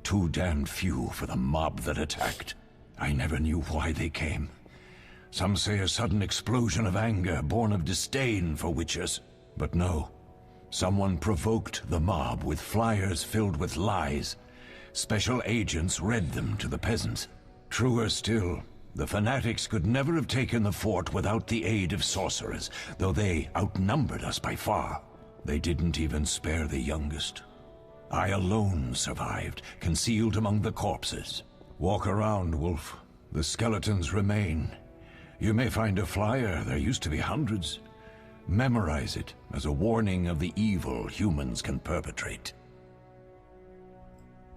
K: Too damned few for the mob that attacked. I never knew why they came. Some say a sudden explosion of anger born of disdain for Witchers. But no. Someone provoked the mob with flyers filled with lies, Special agents read them to the peasants. Truer still, the fanatics could never have taken the fort without the aid of sorcerers, though they outnumbered us by far. They didn't even spare the youngest. I alone survived, concealed among the corpses. Walk around, Wolf. The skeletons remain. You may find a flyer, there used to be hundreds. Memorize it as a warning of the evil humans can perpetrate.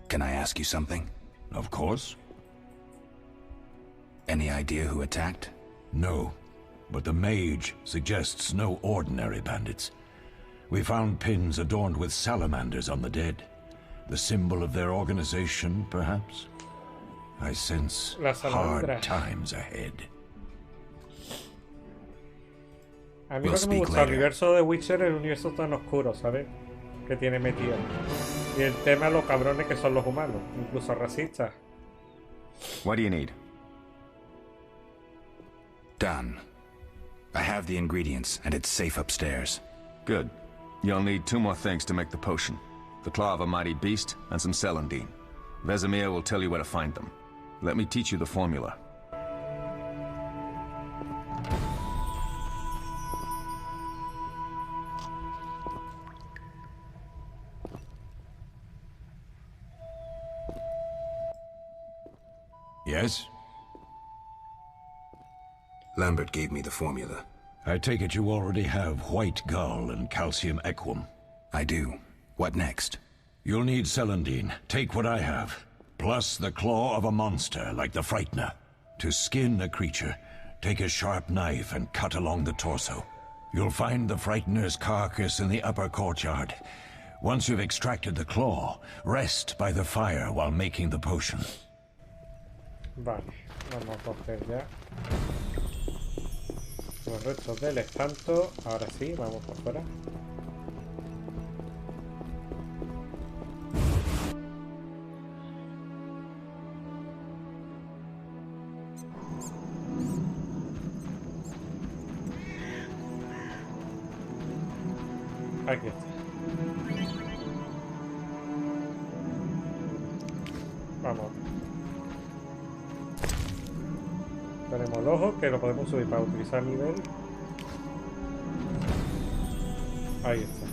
F: Can I ask you something?
K: Of course.
F: Any idea who attacked?
K: No, but the mage suggests no ordinary bandits. We found pins adorned with salamanders on the dead. The symbol of their organization, perhaps? I sense hard times ahead.
B: A mí lo que me gusta el universo de Witcher es el universo tan oscuro, ¿sabes? Que tiene metido. Y el tema de los cabrones que son los humanos, incluso racistas.
H: What do you need?
F: Done. I have the ingredients, and it's safe upstairs.
H: Good. You'll need 2 more things to make the potion. The claw of a mighty beast, and some celandine. Vesemir will tell you where to find them. Let me teach you the formula.
K: Yes?
F: Lambert gave me the formula.
K: I take it you already have white gall and calcium equum.
F: I do. What next?
K: You'll need celandine. Take what I have. Plus the claw of a monster, like the Frightener. To skin a creature, take a sharp knife and cut along the torso. You'll find the Frightener's carcass in the upper courtyard. Once you've extracted the claw, rest by the fire while making the potion.
B: Vale, vamos a coger ya los restos del espanto. Ahora sí, vamos por fuera. Aquí está. Vamos. Tenemos el ojo que lo podemos subir para utilizar nivel. Ahí está.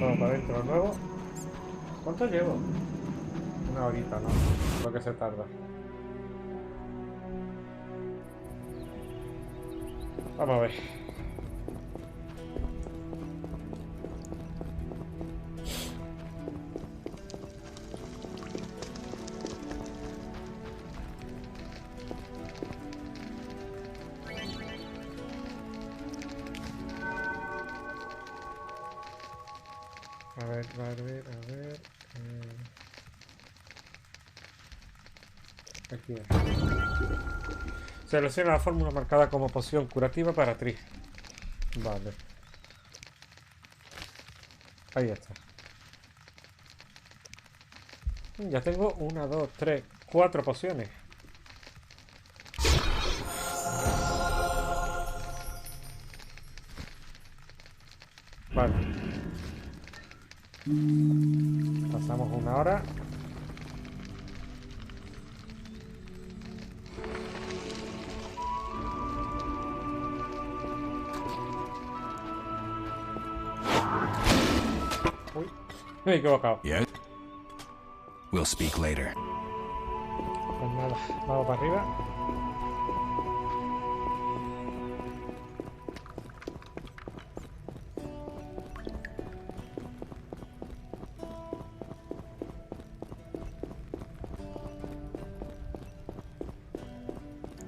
B: Vamos para adentro de nuevo. ¿Cuánto llevo? Una horita, ¿no? Lo que se tarda. Vamos a ver. A ver. Aquí es. Selecciona la fórmula marcada como poción curativa para Triss. Vale. Ahí está. Ya tengo 1, 2, 3, 4 pociones. Vale. Pasamos 1 hora. Me he equivocado.
F: Yes. We'll speak later.
B: Pues nada, vamos para arriba.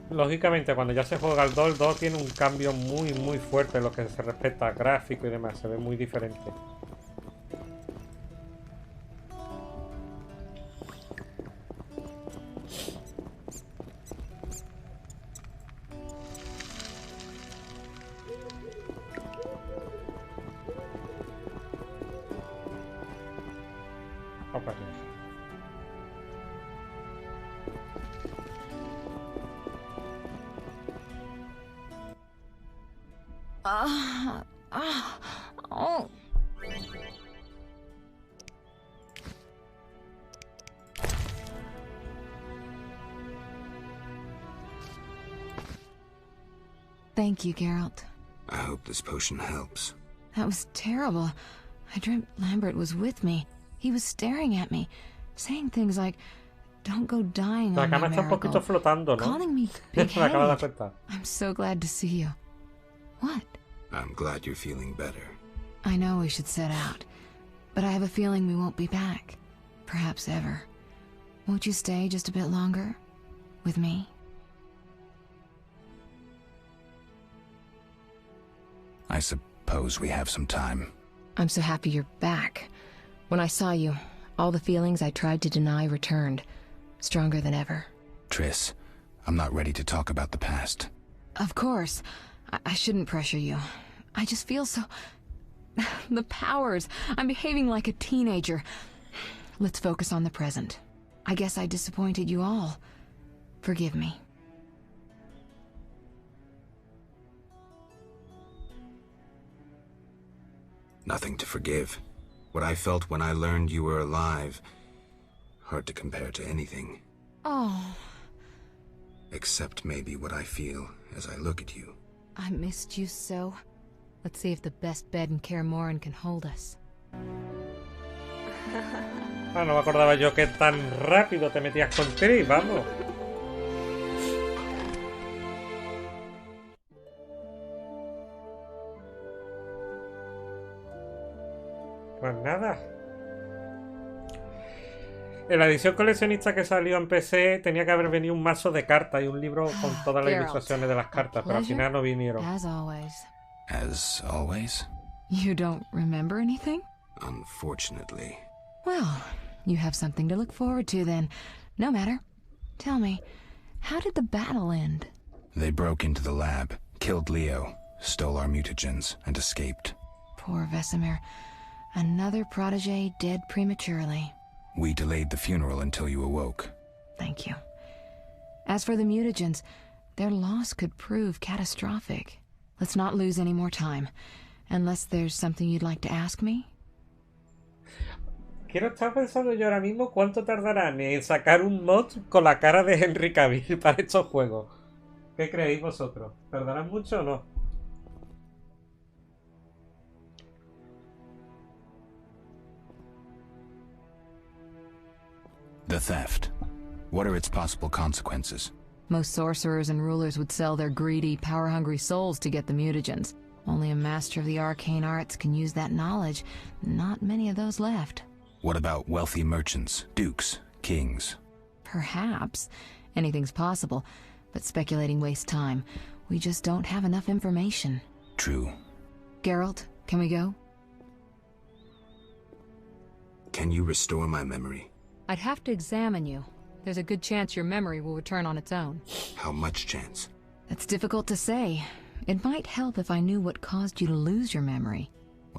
B: Lógicamente, cuando ya se juega el 2, el 2 tiene un cambio muy fuerte en lo que se respecta a gráfico y demás. Se ve muy diferente.
G: Oh. Thank you, Geralt.
F: I hope this potion helps.
G: That was terrible. I dreamt Lambert was with me. He was staring at me, saying things like, "Don't go dying
B: La
G: on
B: cama
G: me,
B: está un poquito
G: Merigold,"
B: flotando, ¿no?
G: calling me
B: Me acabo de dar
G: big-headed.
B: cuenta.
G: I'm so glad to see you. What?
F: I'm glad you're feeling better.
G: I know we should set out, but I have a feeling we won't be back. Perhaps ever. Won't you stay just a bit longer? With me?
F: I suppose we have some time.
G: I'm so happy you're back. When I saw you, all the feelings I tried to deny returned, stronger than ever.
F: Triss, I'm not ready to talk about the past.
G: Of course. I shouldn't pressure you. I just feel so... The powers. I'm behaving like a teenager. Let's focus on the present. I guess I disappointed you all. Forgive me.
F: Nothing to forgive. What I felt when I learned you were alive, hard to compare to anything.
G: Oh,
F: Except maybe what I feel as I look at you.
G: I missed you so. Let's see if the best bed in Kaer Morhen can hold us.
B: Ah, no me acordaba yo que tan rápido te metías con Triss, vamos. Pues nada. En la edición coleccionista que salió en PC tenía que haber venido un mazo de cartas y un libro con todas las
G: Geralt,
B: ilustraciones de las cartas, pero al final no vinieron.
G: As always.
F: As always?
G: You don't remember anything?
F: Unfortunately.
G: Well, you have something to look forward to then. No matter. Tell me, how did the battle end?
F: They broke into the lab, killed Leo, stole our mutagens, and escaped.
G: Poor Vesemir. Another protege dead prematurely.
F: We delayed the funeral until you awoke.
G: Thank you. As for the mutagens, their loss could prove catastrophic. Let's not lose any more time. Unless there's something you'd like to ask me?
B: Quiero estar pensando yo ahora mismo cuánto tardarán en sacar un mod con la cara de Henry Cavill para estos juegos. ¿Qué creéis vosotros? ¿Tardarán mucho o no?
F: The theft. What are its possible consequences?
G: Most sorcerers and rulers would sell their greedy, power-hungry souls to get the mutagens. Only a master of the arcane arts can use that knowledge. Not many of those left.
F: What about wealthy merchants, dukes, kings?
G: Perhaps. Anything's possible. But speculating wastes time. We just don't have enough information.
F: True.
G: Geralt, can we go?
F: Can you restore my memory?
G: I'd have to examine you. There's a good chance your memory will return on its own.
F: How much chance?
G: It's difficult to say. It might help if I knew what caused you to lose your memory.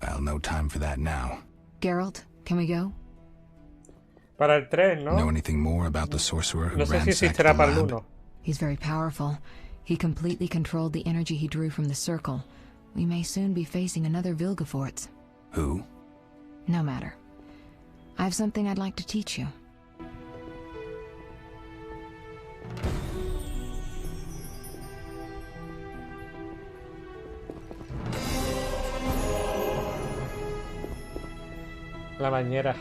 F: Well, no time for that now.
G: Geralt, can we go?
B: Para el 3, ¿no?
F: Know anything more about the sorcerer who
B: No sé si
F: ransacked
B: existirá
F: the
B: para el
F: lab?
B: 1.
G: He's very powerful. He completely controlled the energy he drew from the circle. We may soon be facing another Vilgefortz.
F: Who?
G: No matter. I have something I'd like to teach you.
B: La bañera.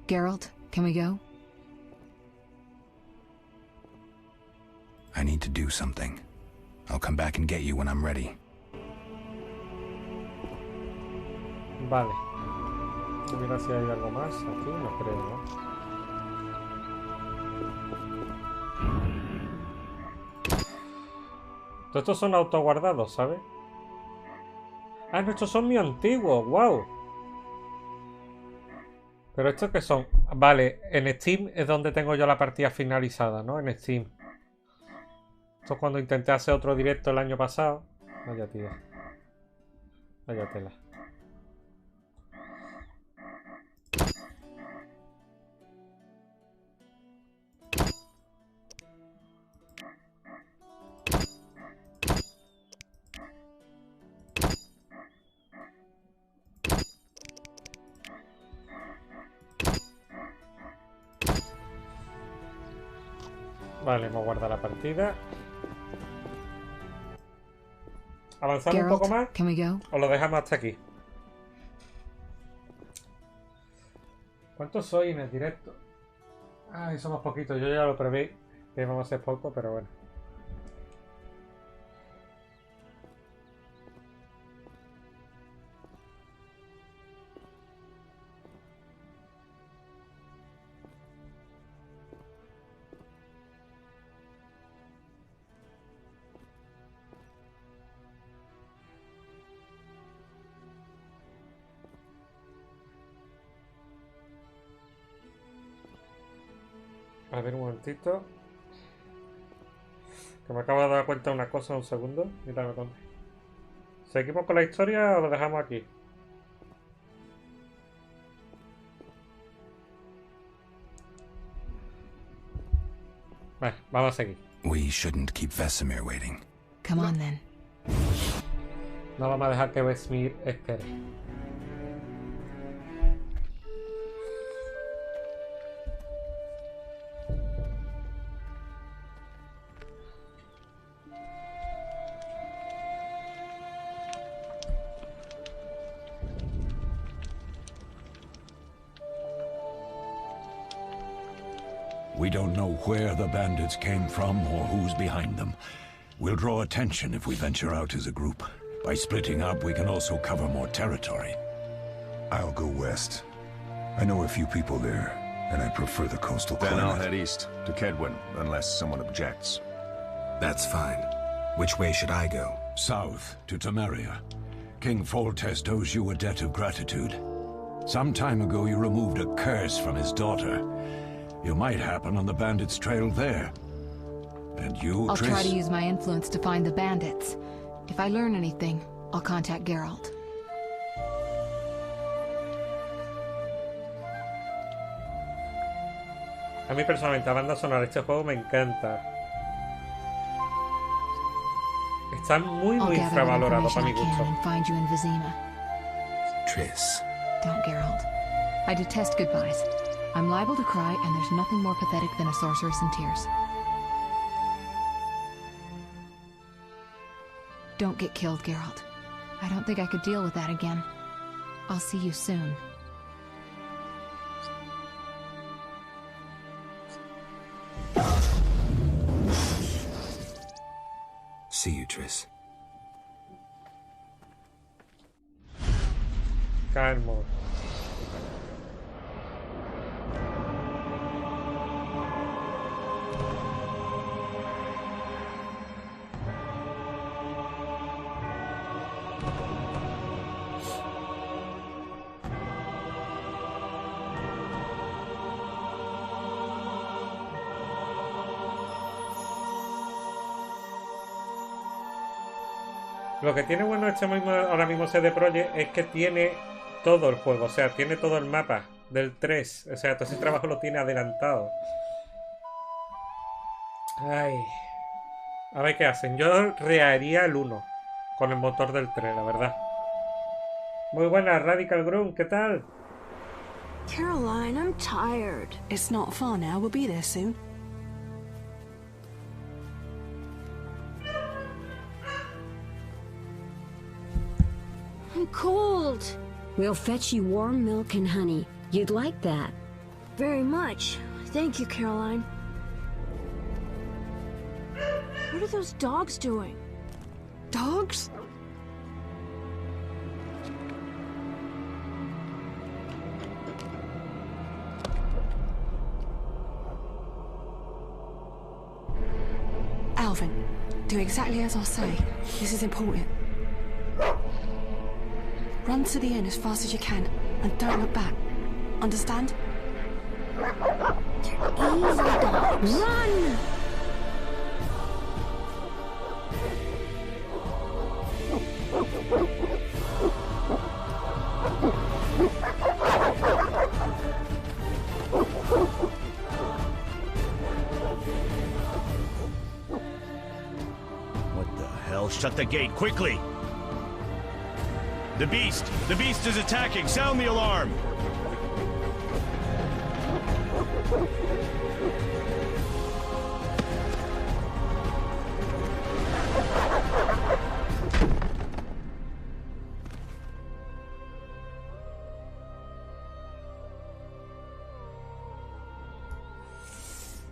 G: Geralt, can we go?
F: I need to do something. I'll come back and get you when I'm ready.
B: Vale. Mira si hay algo más aquí, no creo, ¿no? Todos estos son autoguardados, ¿sabes? Ah, no, estos son mis antiguos, wow. Pero estos que son... Vale, en Steam es donde tengo yo la partida finalizada, ¿no? En Steam. Esto es cuando intenté hacer otro directo el año pasado. Vaya tío. Vaya tela. Vale, hemos guardado la partida. ¿Avanzamos un poco más? ¿O lo dejamos hasta aquí? ¿Cuántos soy en el directo? Ay, somos poquitos. Yo ya lo preví. Que vamos a ser poco, pero bueno. A ver un momentito. Que me acabo de dar cuenta de una cosa, un segundo. Mira, ¿seguimos con la historia o lo dejamos aquí? Vale, vamos a seguir.
F: We shouldn't keep Vesemir waiting.
G: Come on then.
B: No vamos a dejar que Vesemir espere.
K: We don't know where the bandits came from or who's behind them. We'll draw attention if we venture out as a group. By splitting up, we can also cover more territory.
A: I'll go west. I know a few people there, and I prefer the coastal climate.
H: Then I'll head east, to Kedwin, unless someone objects.
F: That's fine. Which way should I go?
K: South, to Temeria. King Foltest owes you a debt of gratitude. Some time ago you removed a curse from his daughter. You might happen on the bandits' trail there. And you,
G: I'll
K: Triss?
G: try to use my influence to find the bandits. If I learn anything, I'll contact Geralt.
B: A mí personalmente la banda sonora de este juego me encanta. Está muy infravalorado para mi gusto.
F: Triss.
G: Don't, Geralt. I detest goodbyes. I'm liable to cry, and there's nothing more pathetic than a sorceress in tears. Don't get killed, Geralt. I don't think I could deal with that again. I'll see you soon.
F: See you, Triss.
B: Kaer Morhen. Lo que tiene bueno este mismo, ahora mismo CD Projekt es que tiene todo el juego, o sea, tiene todo el mapa del 3, o sea, todo ese trabajo lo tiene adelantado. Ay. A ver qué hacen. Yo reharía el 1 con el motor del 3, la verdad. Muy buena, Radical Groom, ¿qué tal?
O: Caroline, I'm tired.
P: It's not far now, we'll be there soon.
O: I'm cold.
Q: We'll fetch you warm milk and honey. You'd like that.
O: Very much. Thank you, Caroline. What are those dogs doing?
P: Dogs? Alvin, do exactly as I say. This is important. Run to the inn as fast as you can, and don't look back. Understand?
O: Evil dogs.
Q: Run!
R: What the hell? Shut the gate, quickly! The beast! The beast is attacking! Sound the alarm!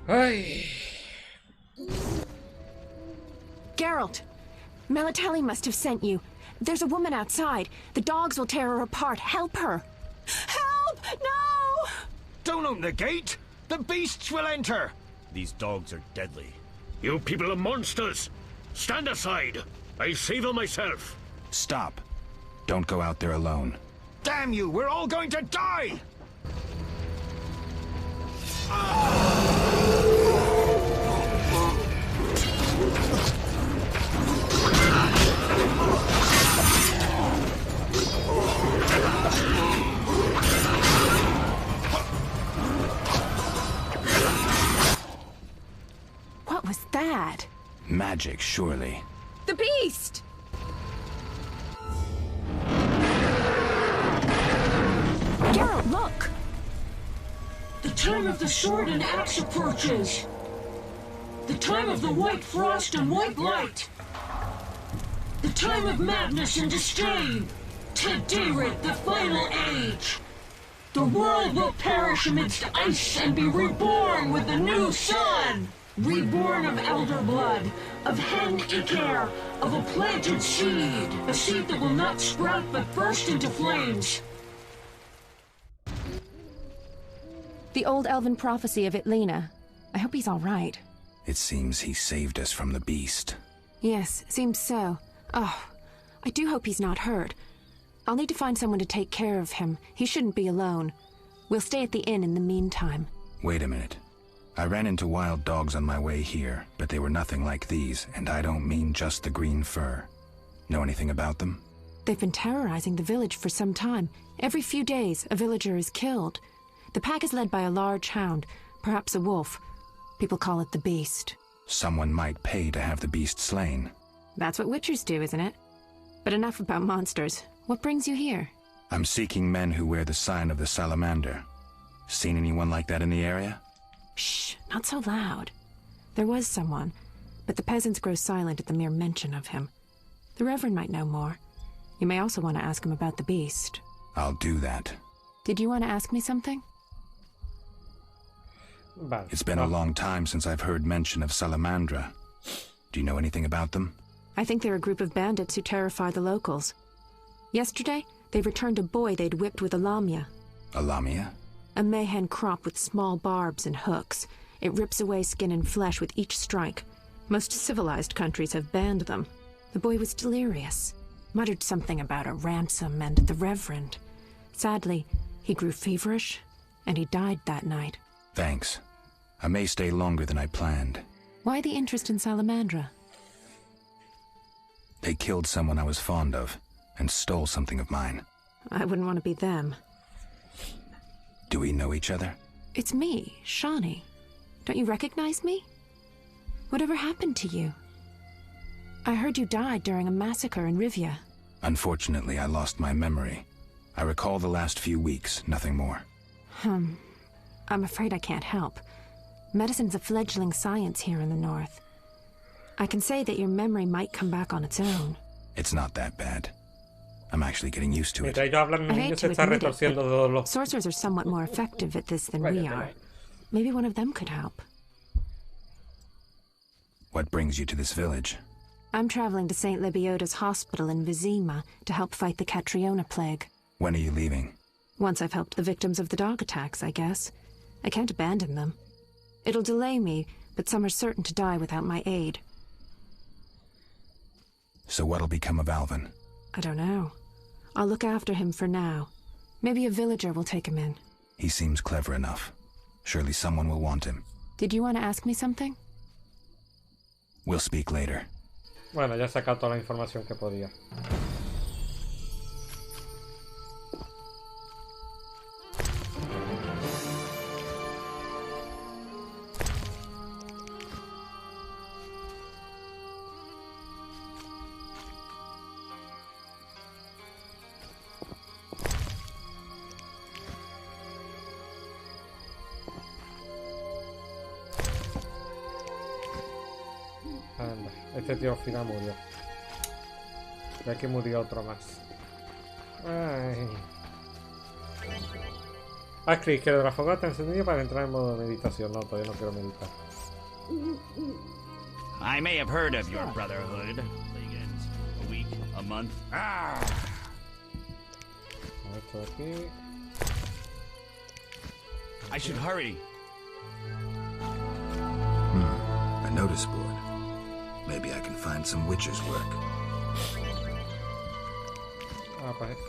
B: Ay.
P: Geralt, Melatelli must have sent you. There's a woman outside. The dogs will tear her apart. Help her. Help! No!
R: Don't open the gate! The beasts will enter! These dogs are deadly.
S: You people are monsters! Stand aside! I'll save her myself!
F: Stop. Don't go out there alone.
R: Damn you! We're all going to die!
P: What was that?
F: Magic, surely.
P: The beast! Geralt, look!
N: The time of the sword and axe approaches. The time of the white frost and white light. The time of madness and disdain. Tedirit, the final age. The world will perish amidst ice and be reborn with the new sun. Reborn of elder blood, of hen Iker, of a planted seed. A seed that will not sprout but burst into flames.
P: The old elven prophecy of Itlena. I hope he's all right.
F: It seems he saved us from the beast.
P: Yes, seems so. Oh, I do hope he's not hurt. I'll need to find someone to take care of him. He shouldn't be alone. We'll stay at the inn in the meantime.
F: Wait a minute. I ran into wild dogs on my way here, but they were nothing like these, and I don't mean just the green fur. Know anything about them?
P: They've been terrorizing the village for some time. Every few days, a villager is killed. The pack is led by a large hound, perhaps a wolf. People call it the beast.
F: Someone might pay to have the beast slain.
P: That's what witchers do, isn't it? But enough about monsters. What brings you here?
F: I'm seeking men who wear the sign of the salamander. Seen anyone like that in the area?
P: Shh, not so loud. There was someone, but the peasants grow silent at the mere mention of him. The Reverend might know more. You may also want to ask him about the beast.
F: I'll do that.
P: Did you want to ask me something?
F: It's been a long time since I've heard mention of Salamandra. Do you know anything about them?
P: I think they're a group of bandits who terrify the locals. Yesterday, they returned a boy they'd whipped with a lamia.
F: A lamia?
P: A mayhen crop with small barbs and hooks. It rips away skin and flesh with each strike. Most civilized countries have banned them. The boy was delirious. Muttered something about a ransom and the Reverend. Sadly, he grew feverish, and he died that night.
F: Thanks. I may stay longer than I planned.
P: Why the interest in Salamandra?
F: They killed someone I was fond of, and stole something of mine.
P: I wouldn't want to be them.
F: Do we know each other?
P: It's me, Shawnee. Don't you recognize me? Whatever happened to you? I heard you died during a massacre in Rivia.
F: Unfortunately, I lost my memory. I recall the last few weeks, nothing more.
P: I'm afraid I can't help. Medicine's a fledgling science here in the north. I can say that your memory might come back on its own.
F: It's not that bad. I'm actually getting used to it.
P: I hate to admit it, but sorcerers are somewhat more effective at this than we are. Maybe one of them could help.
F: What brings you to this village?
P: I'm traveling to St. Lebioda's hospital in Vizima to help fight the Catriona plague.
F: When are you leaving?
P: Once I've helped the victims of the dog attacks, I guess. I can't abandon them. It'll delay me, but some are certain to die without my aid.
F: So what'll become of Alvin?
P: I don't know. I'll look after him for now. Maybe a villager will take him in.
F: He seems clever enough. Surely someone will want him.
P: Did you want to ask me something?
F: We'll speak later.
B: Bueno, ya he sacado toda la información que podía. Anda, este tío al final murió. Ya que murió otro más. Ay. Haz clic izquierdo de la fogata encendido para entrar en modo de meditación. No, todavía no quiero meditar.
R: I may have heard of your brotherhood. A week, a month. Ah!
B: Esto de aquí.
R: I should hurry.
F: A notice board. Maybe I can find some witcher's work.
B: Ah, parece.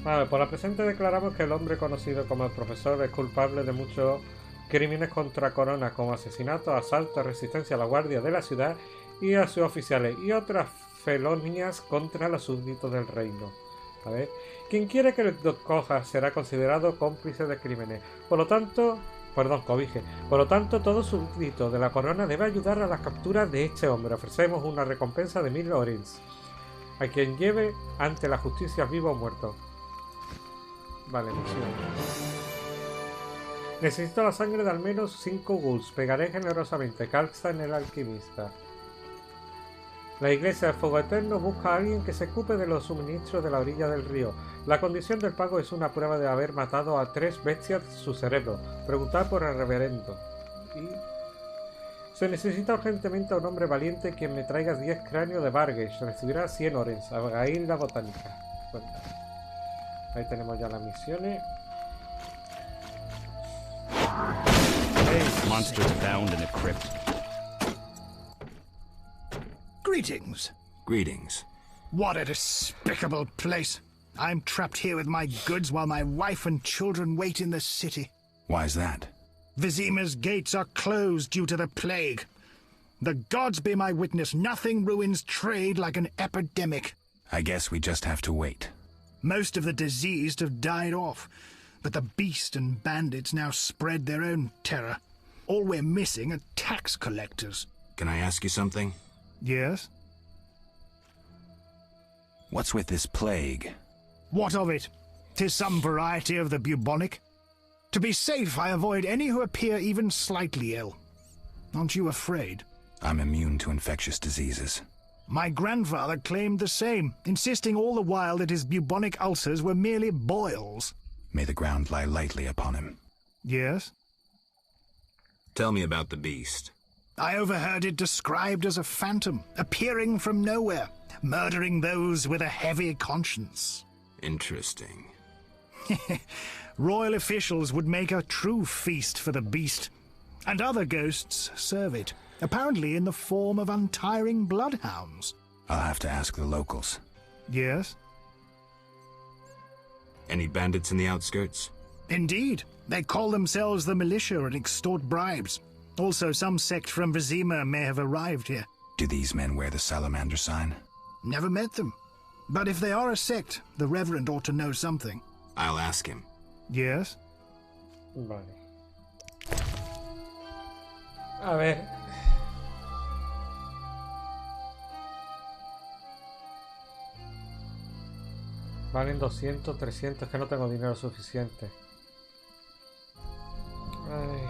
B: Vale, por la presente declaramos que el hombre conocido como el profesor es culpable de muchos crímenes contra corona, como asesinatos, asaltos, resistencia a la guardia de la ciudad y a sus oficiales, y otras felonías contra los súbditos del reino. A ver, quien quiere que lo coja será considerado cómplice de crímenes. Por lo tanto, cobije. Por lo tanto, todo súbdito de la corona debe ayudar a la captura de este hombre. Ofrecemos una recompensa de 1000 orins a quien lleve ante la justicia vivo o muerto. Vale, misión. Necesito la sangre de al menos 5 ghouls. Pegaré generosamente. Calza en el alquimista. La iglesia del fuego eterno busca a alguien que se ocupe de los suministros de la orilla del río. La condición del pago es una prueba de haber matado a 3 bestias de su cerebro. Preguntar por el reverendo. Y... se necesita urgentemente a un hombre valiente quien me traiga 10 cráneos de Bargesh. Recibirá 100 orens. Abigail la botánica. Cuenta. Ahí tenemos ya las misiones.
R: Monsters found in a crypt.
T: Greetings.
F: Greetings.
T: What a despicable place. I'm trapped here with my goods while my wife and children wait in the city.
F: Why's that?
T: Vizima's gates are closed due to the plague. The gods be my witness, nothing ruins trade like an epidemic.
F: I guess we just have to wait.
T: Most of the diseased have died off, but the beast and bandits now spread their own terror. All we're missing are tax collectors.
F: Can I ask you something?
T: Yes?
F: What's with this plague?
T: What of it? 'Tis some variety of the bubonic. To be safe, I avoid any who appear even slightly ill. Aren't you afraid?
F: I'm immune to infectious diseases.
T: My grandfather claimed the same, insisting all the while that his bubonic ulcers were merely boils.
F: May the ground lie lightly upon him.
T: Yes?
F: Tell me about the beast.
T: I overheard it described as a phantom, appearing from nowhere, murdering those with a heavy conscience.
F: Interesting.
T: Royal officials would make a true feast for the beast, and other ghosts serve it, apparently in the form of untiring bloodhounds.
F: I'll have to ask the locals.
T: Yes?
F: Any bandits in the outskirts?
T: Indeed. They call themselves the militia and extort bribes. Also, some sect from Vizima may have arrived here.
F: Do these men wear the salamander sign?
T: Never met them. But if they are a sect, the Reverend ought to know something.
F: I'll ask him.
T: Yes?
B: Vale. A ver. Valen 200, 300, que no tengo dinero suficiente. Ay.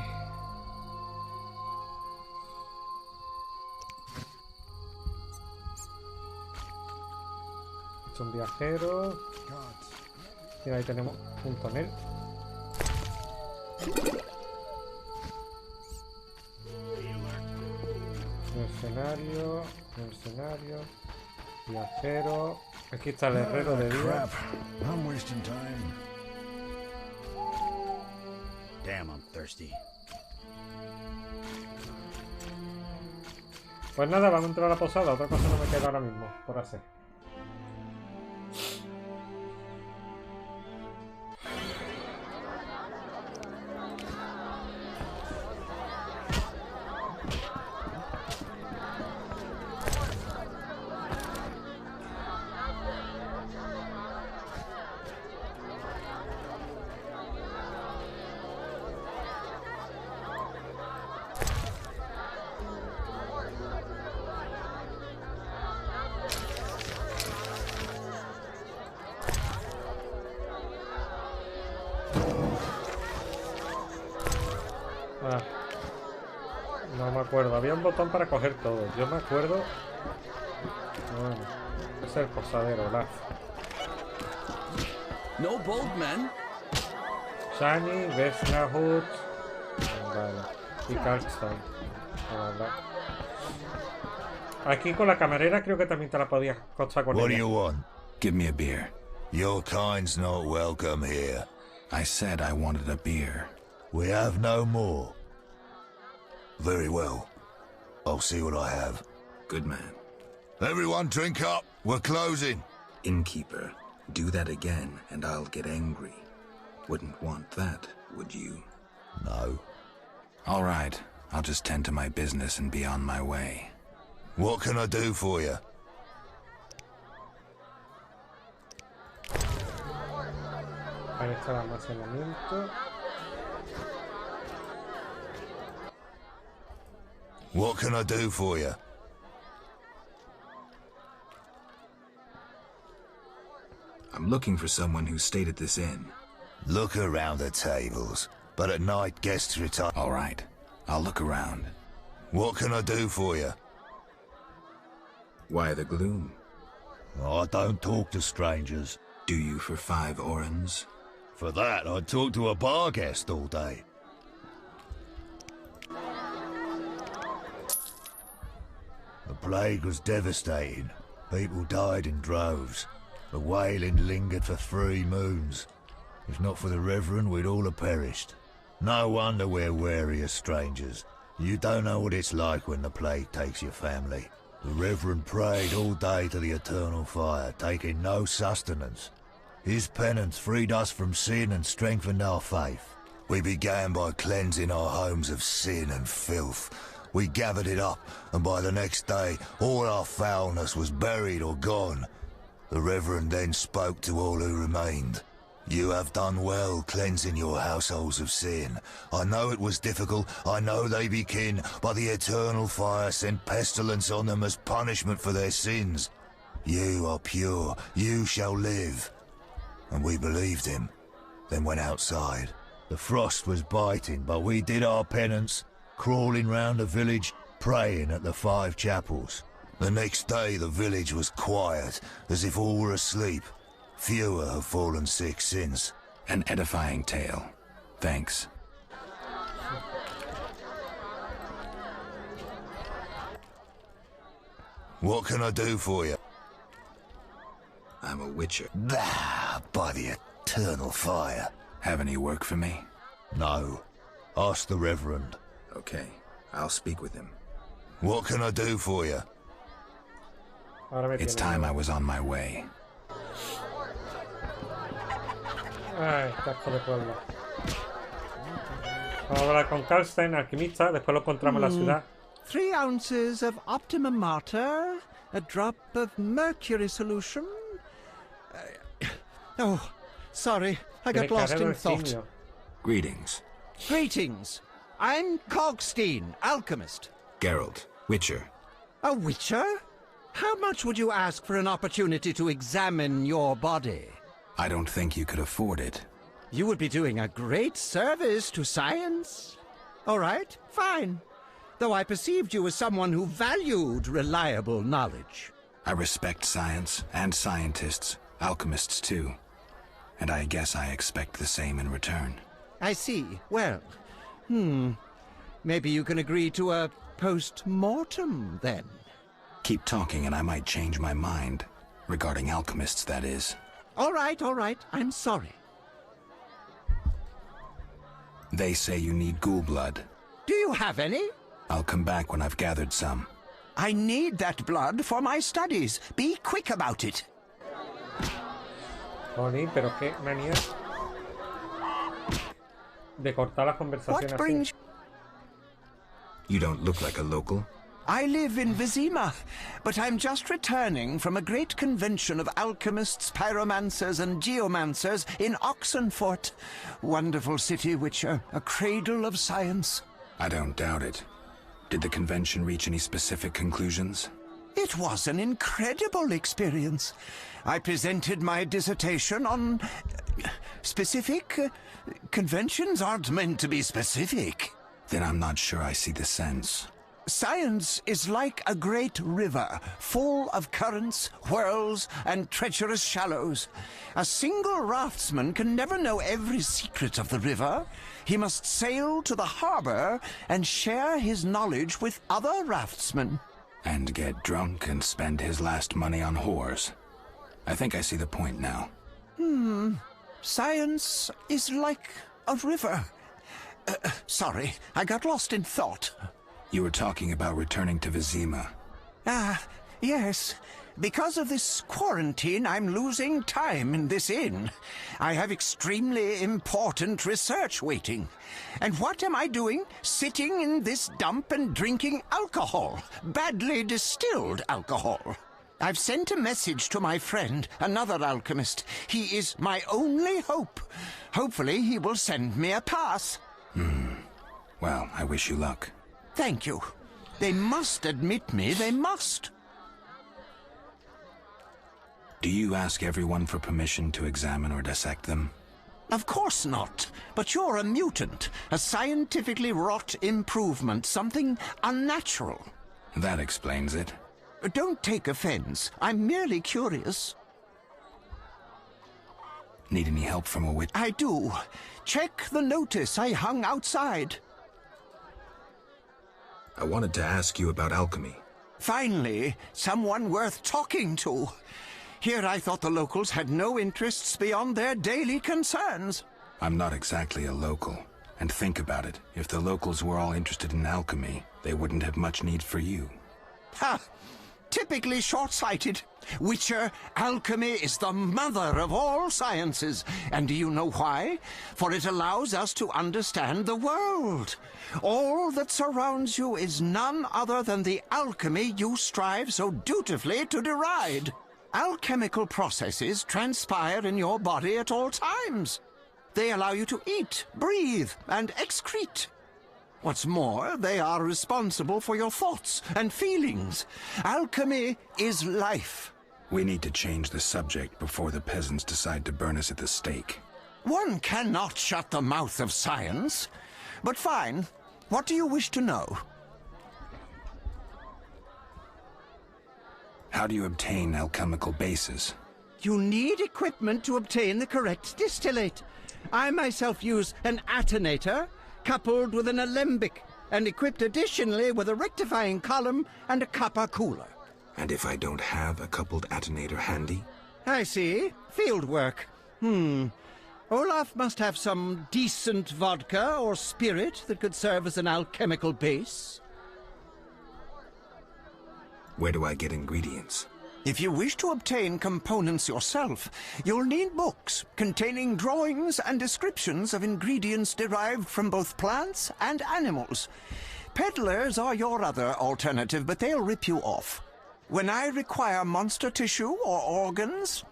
B: Es un viajero. Y ahí tenemos un tonel. Mercenario, mercenario, viajero. Aquí está el herrero de día.
K: I'm wasting time.
R: Damn, I'm thirsty.
B: Pues nada, vamos a entrar a la posada. Otra cosa no me queda ahora mismo por hacer. Ah, no me acuerdo. Había un botón para coger todo. Yo me acuerdo. Bueno, es el posadero, Olaf.
J: No bold man.
B: Shani, Vesnahut. Vale. Y Kalkstein. Vale. Aquí con la camarera creo que también te la podías costar con
I: What do
B: ella.
I: you want?
F: Give me a beer.
I: Your kind's not welcome here.
F: I said I wanted a beer.
I: We have no more. Very well. I'll see what I have.
F: Good man.
I: Everyone drink up. We're closing.
F: Innkeeper, do that again and I'll get angry. Wouldn't want that, would you?
I: No.
F: All right. I'll just tend to my business and be on my way.
I: What can I do for you?
B: Ahí está el almacenamiento.
I: What can I do for you?
F: I'm looking for someone who stayed at this inn.
I: Look around the tables, but at night guests retire.
F: All right. I'll look around.
I: What can I do for you?
F: Why the gloom?
I: I don't talk to strangers.
F: Do you for 5 orens?
I: For that, I'd talk to a bar guest all day. The plague was devastating. People died in droves. The wailing lingered for 3 moons. If not for the Reverend, we'd all have perished. No wonder we're wary of strangers. You don't know what it's like when the plague takes your family. The Reverend prayed all day to the eternal fire, taking no sustenance. His penance freed us from sin and strengthened our faith. We began by cleansing our homes of sin and filth. We gathered it up, and by the next day, all our foulness was buried or gone. The Reverend then spoke to all who remained. You have done well cleansing your households of sin. I know it was difficult, I know they be kin, but the eternal fire sent pestilence on them as punishment for their sins. You are pure, you shall live. And we believed him, then went outside. The frost was biting, but we did our penance, crawling round the village, praying at the 5 chapels. The next day the village was quiet, as if all were asleep. Fewer have fallen sick since.
F: An edifying tale. Thanks.
I: What can I do for you?
F: I'm a witcher.
I: Ah, by the eternal fire.
F: Have any work for me?
I: No. Ask the Reverend.
F: Okay, I'll speak with him.
I: What can I do for you?
F: It's time I was on my way.
B: Ay, casco de pueblo. Vamos a hablar con Kalkstein, alquimista, después lo encontramos en la ciudad.
U: 3 ounces of optimum mater, a drop of mercury solution. Oh, sorry, I got lost in thought.
F: Greetings.
U: Greetings. I'm Cogstein, alchemist.
F: Geralt, witcher.
U: A witcher? How much would you ask for an opportunity to examine your body?
F: I don't think you could afford it.
U: You would be doing a great service to science. All right, fine. Though I perceived you as someone who valued reliable knowledge.
F: I respect science and scientists, alchemists too. And I guess I expect the same in return.
U: I see. Well, maybe you can agree to a post-mortem then.
F: Keep talking and I might change my mind. Regarding alchemists, that is.
U: All right, I'm sorry.
F: They say you need ghoul blood.
U: Do you have any?
F: I'll come back when I've gathered some.
U: I need that blood for my studies. Be quick about it.
B: Jolín, pero qué manía de cortar las conversaciones así.
F: You don't look like a local.
U: I live in Vizima, but I'm just returning from a great convention of alchemists, pyromancers, and geomancers in Oxenfurt. Wonderful city, Witcher, a cradle of science.
F: I don't doubt it. Did the convention reach any specific conclusions?
U: It was an incredible experience. I presented my dissertation on specific... conventions aren't meant to be specific.
F: Then I'm not sure I see the sense.
U: Science is like a great river, full of currents, whirls, and treacherous shallows. A single raftsman can never know every secret of the river. He must sail to the harbor and share his knowledge with other raftsmen.
F: And get drunk and spend his last money on whores. I think I see the point now.
U: Science is like a river. Sorry, I got lost in thought.
F: You were talking about returning to Vizima.
U: Yes. Because of this quarantine, I'm losing time in this inn. I have extremely important research waiting. And what am I doing? Sitting in this dump and drinking alcohol. Badly distilled alcohol. I've sent a message to my friend, another alchemist. He is my only hope. Hopefully he will send me a pass.
F: Well, I wish you luck.
U: Thank you. They must admit me, they must.
F: Do you ask everyone for permission to examine or dissect them?
U: Of course not. But you're a mutant. A scientifically wrought improvement. Something unnatural.
F: That explains it.
U: Don't take offense. I'm merely curious.
F: Need any help from a witch?
U: I do. Check the notice I hung outside.
F: I wanted to ask you about alchemy.
U: Finally, someone worth talking to. Here I thought the locals had no interests beyond their daily concerns.
F: I'm not exactly a local. And think about it. If the locals were all interested in alchemy, they wouldn't have much need for you.
U: Ha! Typically short-sighted. Witcher, alchemy is the mother of all sciences. And do you know why? For it allows us to understand the world. All that surrounds you is none other than the alchemy you strive so dutifully to deride. Alchemical processes transpire in your body at all times. They allow you to eat, breathe, and excrete. What's more, they are responsible for your thoughts and feelings. Alchemy is life.
F: We need to change the subject before the peasants decide to burn us at the stake.
U: One cannot shut the mouth of science. But fine. What do you wish to know?
F: How do you obtain alchemical bases?
U: You need equipment to obtain the correct distillate. I myself use an attenator, coupled with an alembic, and equipped additionally with a rectifying column and a copper cooler.
F: And if I don't have a coupled attenator handy?
U: I see. Field work. Olaf must have some decent vodka or spirit that could serve as an alchemical base.
F: Where do I get ingredients?
U: If you wish to obtain components yourself, you'll need books containing drawings and descriptions of ingredients derived from both plants and animals. Peddlers are your other alternative, but they'll rip you off. When I require monster tissue or organs,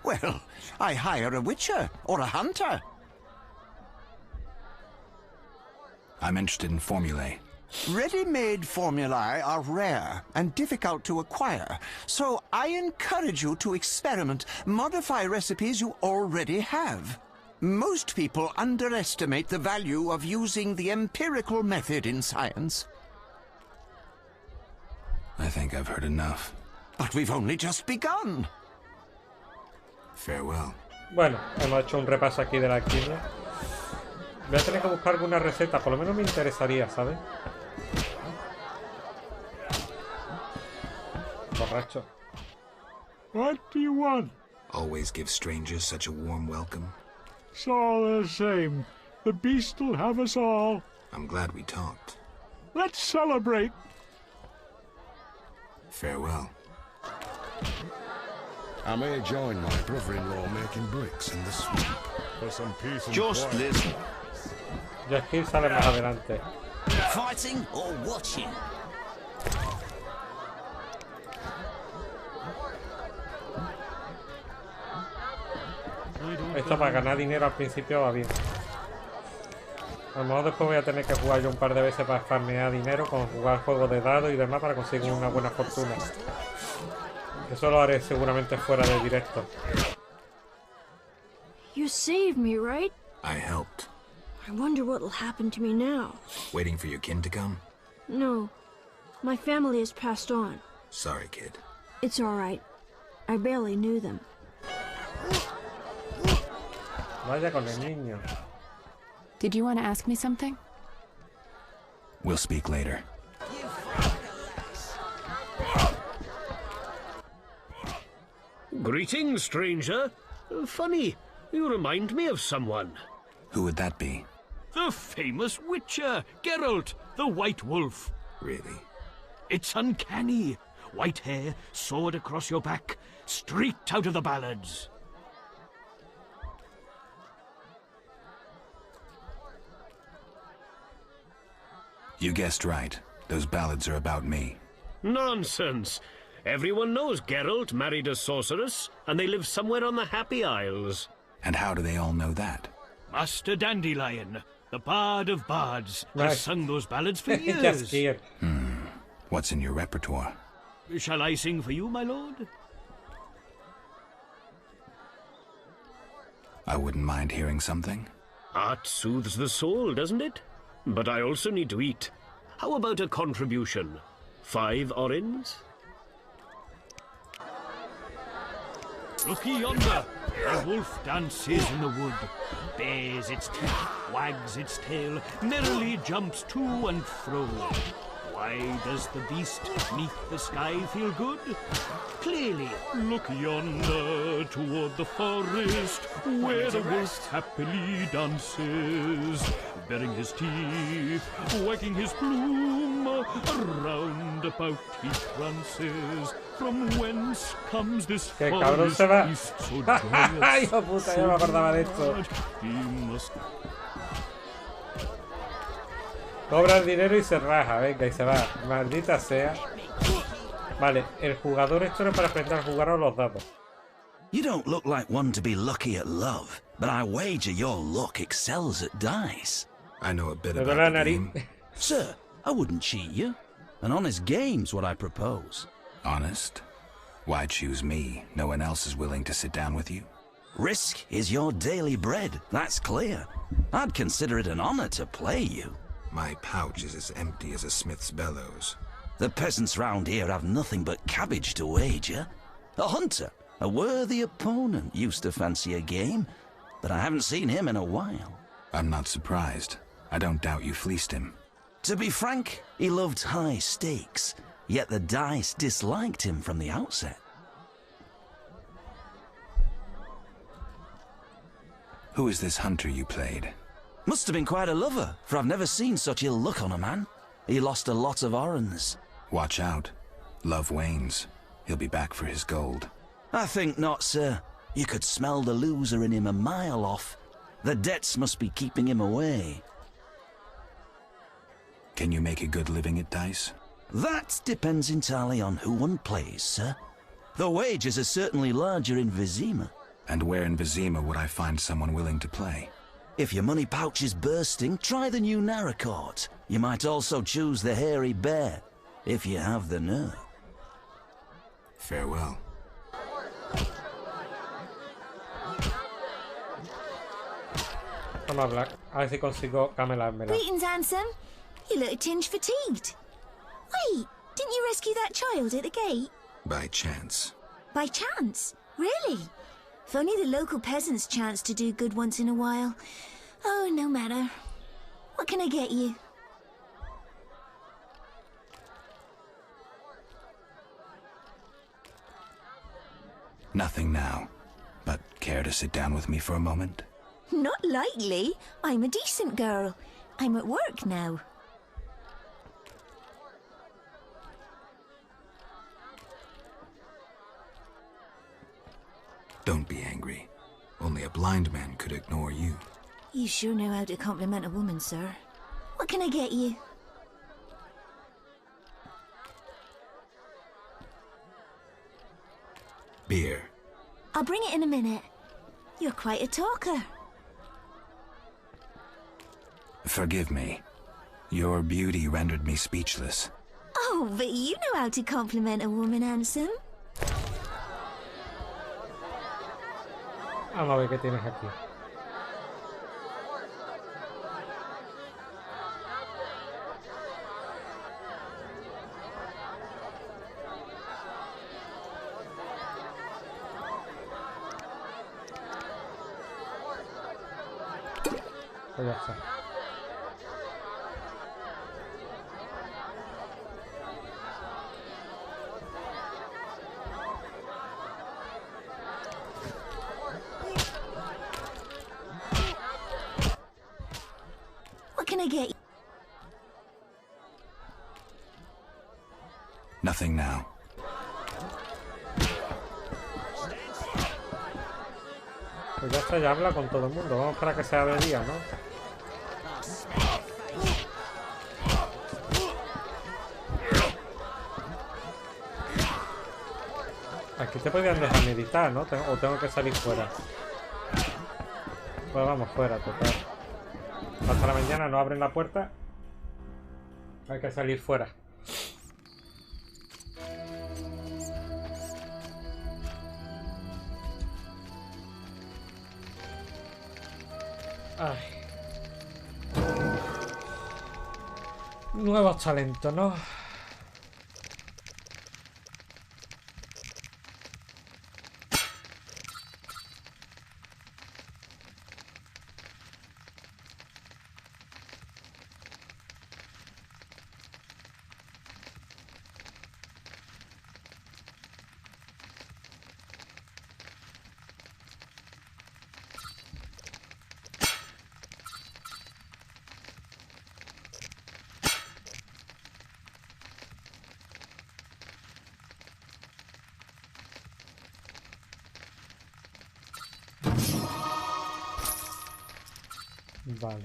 U: well, I hire a witcher or a hunter.
F: I'm interested in formulae.
U: Ready-made formulae are rare and difficult to acquire, so I encourage you to experiment, modify recipes you already have. Most people underestimate the value of using the empirical method in science.
F: I think I've heard enough.
U: But we've only just begun.
F: Farewell.
B: Bueno, hemos hecho un repaso aquí de la alquimia. Voy a tener que buscar alguna receta, por lo menos me interesaría, ¿sabes? Borracho.
C: What do you want?
F: Always give strangers such a warm welcome.
C: It's all the same. The beast will have us all.
F: I'm glad we talked.
C: Let's celebrate.
F: Farewell.
V: I may join my brother-in-law making bricks in the swamp for some peace and
J: Just
V: quiet.
J: listen.
B: Ya aquí sale más adelante.
J: Fighting or watching?
B: Esto para ganar dinero al principio va bien. A lo mejor después voy a tener que jugar yo un par de veces para farmear dinero, con jugar juegos de dados y demás para conseguir una buena fortuna. Eso lo haré seguramente fuera de directo.
O: You saved me, right?
F: I helped.
O: I wonder what'll happen to me now.
F: Waiting for your kin to come?
O: No. My family has passed on.
F: Sorry, kid.
O: It's all right. I barely knew them.
B: Vaya con el niño.
P: Did you want to ask me something?
F: We'll speak later.
S: Greetings, stranger. Funny, you remind me of someone.
F: Who would that be?
S: The famous witcher, Geralt, the White Wolf.
F: Really?
S: It's uncanny. White hair, sword across your back, straight out of the ballads.
F: You guessed right. Those ballads are about me.
S: Nonsense. Everyone knows Geralt married a sorceress, and they live somewhere on the Happy Isles.
F: And how do they all know that?
S: Master Dandelion, the bard of bards, has sung those ballads for years.
B: Just here.
F: What's in your repertoire?
S: Shall I sing for you, my lord?
F: I wouldn't mind hearing something.
S: Art soothes the soul, doesn't it? But I also need to eat. How about a contribution? 5 orens? Look yonder! A wolf dances in the wood, bares its teeth, wags its tail, merrily jumps to and fro. Why does the beast neath the sky feel good? Clearly.
C: Look yonder toward the forest, where the wolf happily dances, baring his teeth, wagging his plume, around about he prances. From whence comes this
B: ¡Qué cabrón se va!
C: beast so
B: ¡Ay,
C: joyous,
B: hijo puta! Ya me acordaba de esto.
C: he must...
B: Cobra el dinero y se raja, venga, y se va. Maldita sea. Vale, el jugador esto es para aprender a jugar a los dados.
J: You don't look like one to be lucky at love, but I wager your luck excels at dice.
F: I know a bit
B: Me
F: about
B: duele la
F: the
B: nariz.
F: game.
J: Sir, I wouldn't cheat you. An honest game's what I propose.
F: Honest? Why choose me? No one else is willing to sit down with you?
J: Risk is your daily bread, that's clear. I'd consider it an honor to play you.
F: My pouch is as empty as a smith's bellows.
J: The peasants round here have nothing but cabbage to wager. A hunter, a worthy opponent, used to fancy a game, but I haven't seen him in a while.
F: I'm not surprised. I don't doubt you fleeced him.
J: To be frank, he loved high stakes, yet the dice disliked him from the outset.
F: Who is this hunter you played?
J: Must have been quite a lover, for I've never seen such ill luck on a man. He lost a lot of orens.
F: Watch out. Love wanes. He'll be back for his gold.
J: I think not, sir. You could smell the loser in him a mile off. The debts must be keeping him away.
F: Can you make a good living at dice?
J: That depends entirely on who one plays, sir. The wages are certainly larger in Vizima.
F: And where in Vizima would I find someone willing to play?
J: If your money pouch is bursting, try the new Narracourt. You might also choose the Hairy Bear, if you have the nerve.
F: Farewell.
B: Vamos a hablar. A ver si consigo camelármela.
L: Greetings, handsome. You look a tinge fatigued. Wait, didn't you rescue that child at the gate?
F: By chance.
L: By chance? Really? If only the local peasants chanced to do good once in a while. Oh, no matter. What can I get you?
F: Nothing now. But care to sit down with me for a moment?
L: Not likely. I'm a decent girl. I'm at work now.
F: Don't be angry. Only a blind man could ignore you.
L: You sure know how to compliment a woman, sir. What can I get you?
F: Beer.
L: I'll bring it in a minute. You're quite a talker.
F: Forgive me. Your beauty rendered me speechless.
L: Oh, but you know how to compliment a woman, handsome.
B: Vamos a ver qué tienes aquí. Pues ya está.
L: What can I get you?
F: Nothing now.
B: Pues ya está, ya habla con todo el mundo. Vamos para que sea de día, ¿no? Aquí te podrían dejar meditar, ¿no? O tengo que salir fuera. Pues vamos fuera, total. Hasta la mañana no abren la puerta. Hay que salir fuera. Ay. Nuevos talentos, ¿no? Vale.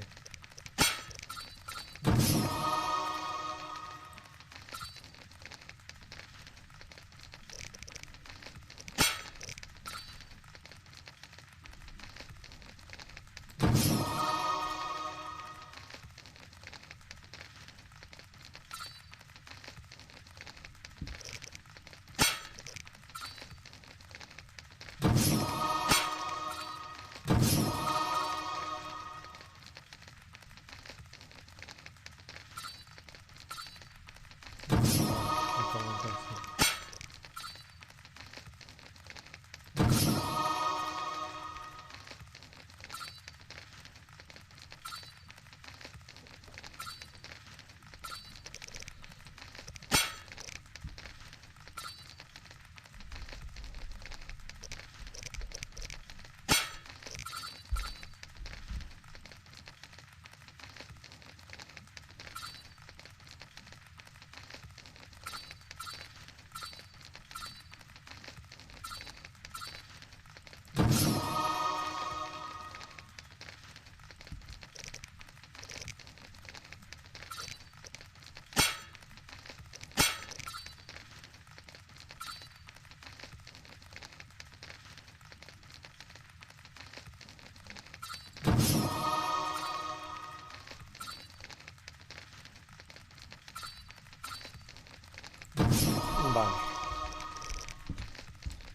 B: Vale.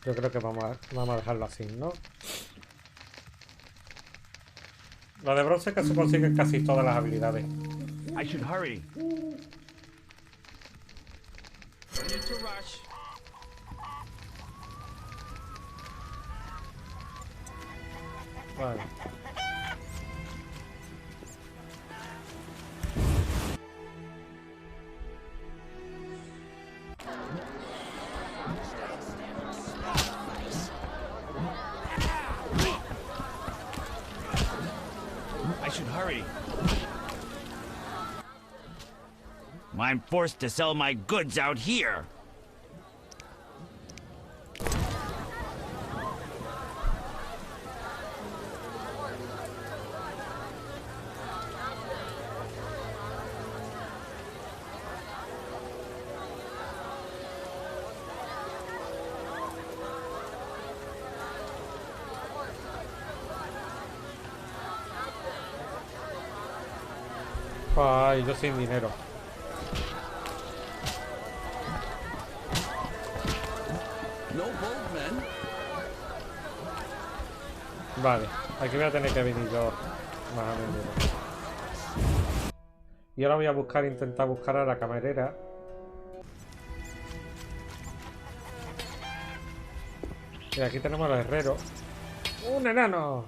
B: Yo creo que vamos a dejarlo así, ¿no? Lo de bronce que se consiguen casi todas las habilidades.
R: I should hurry. No need to rush.
B: Vale.
R: I'm forced to sell my goods out here.
B: Ay, yo sin dinero. Vale, aquí voy a tener que venir yo más a menudo. Y ahora voy a buscar, intentar buscar a la camarera. Y aquí tenemos al herrero. ¡Un enano!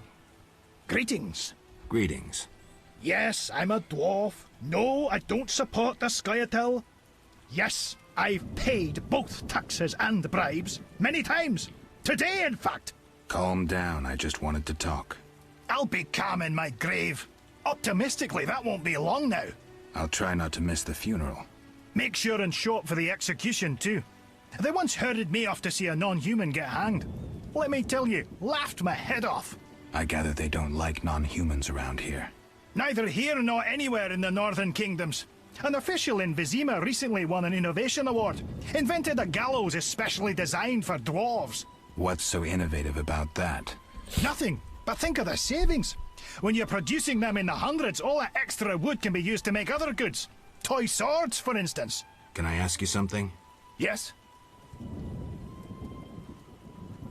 T: Greetings.
F: Greetings.
T: Yes, I'm a dwarf. No, I don't support the Scoia'tael. Yes, I've paid both taxes and bribes many times. Today, in fact.
F: Calm down, I just wanted to talk.
T: I'll be calm in my grave. Optimistically, that won't be long now.
F: I'll try not to miss the funeral.
T: Make sure and show up for the execution, too. They once herded me off to see a non-human get hanged. Let me tell you, laughed my head off.
F: I gather they don't like non-humans around here.
T: Neither here nor anywhere in the Northern Kingdoms. An official in Vizima recently won an innovation award. Invented a gallows especially designed for dwarves.
F: What's so innovative about that?
T: Nothing, but think of the savings. When you're producing them in the hundreds, all that extra wood can be used to make other goods. Toy swords, for instance.
F: Can I ask you something?
T: Yes?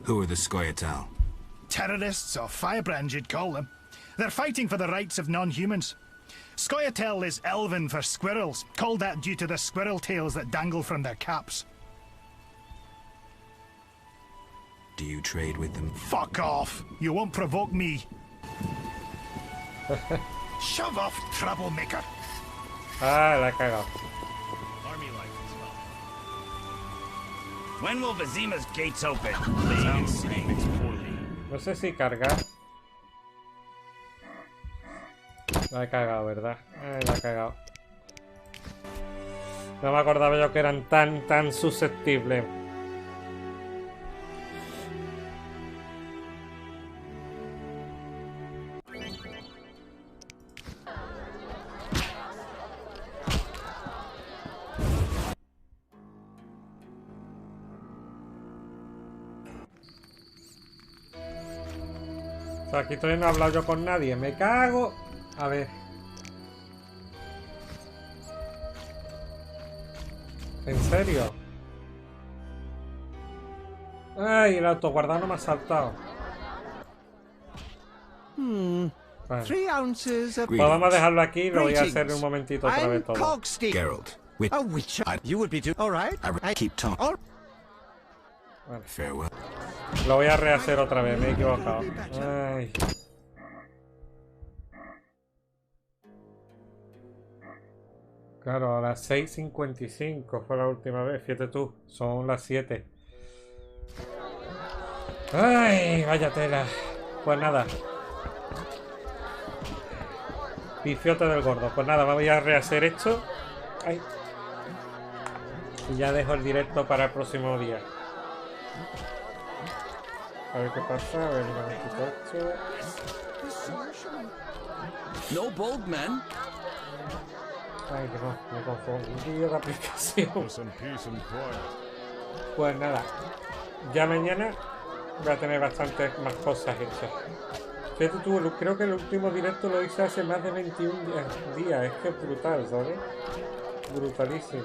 F: Who are the Scoia'tael?
T: Terrorists, or firebrands you'd call them. They're fighting for the rights of non-humans. Scoia'tael is Elven for squirrels, called that due to the squirrel tails that dangle from their caps.
F: Do you trade with them?
T: Fuck off! You won't provoke me. Shove off, troublemaker.
B: Ah, la he cagado.
R: Army life as well. When will Vizima's gates open? Sounds poorly.
B: No sé si cargar. La he cagado, ¿verdad? La he cagado. No me acordaba yo que eran tan susceptibles. O sea, aquí todavía no he hablado yo con nadie. Me cago. A ver. ¿En serio? Ay, el autoguardado no me ha saltado. Vale.
U: 3 ounces of...
B: Pues vamos a dejarlo aquí y lo voy a hacer en un momentito otra vez todo.
F: Geralt,
U: a witch. You would be too... All right.
F: I keep talking.
B: Vale.
F: Farewell.
B: Lo voy a rehacer otra vez, me he equivocado. Ay. Claro, a las 6:55 fue la última vez, fíjate tú, son las 7. Ay, vaya tela. Pues nada. Pifiote del gordo. Pues nada, voy a rehacer esto. Ay. Y ya dejo el directo para el próximo día. A ver qué pasa, a ver, esto.
J: No bold men.
B: Ay, que no, me confundí de aplicación. Pues nada, ya mañana voy a tener bastantes más cosas hechas. Fíjate tú, creo que el último directo lo hice hace más de 21 días. Es que es brutal, ¿sabes? Brutalísimo.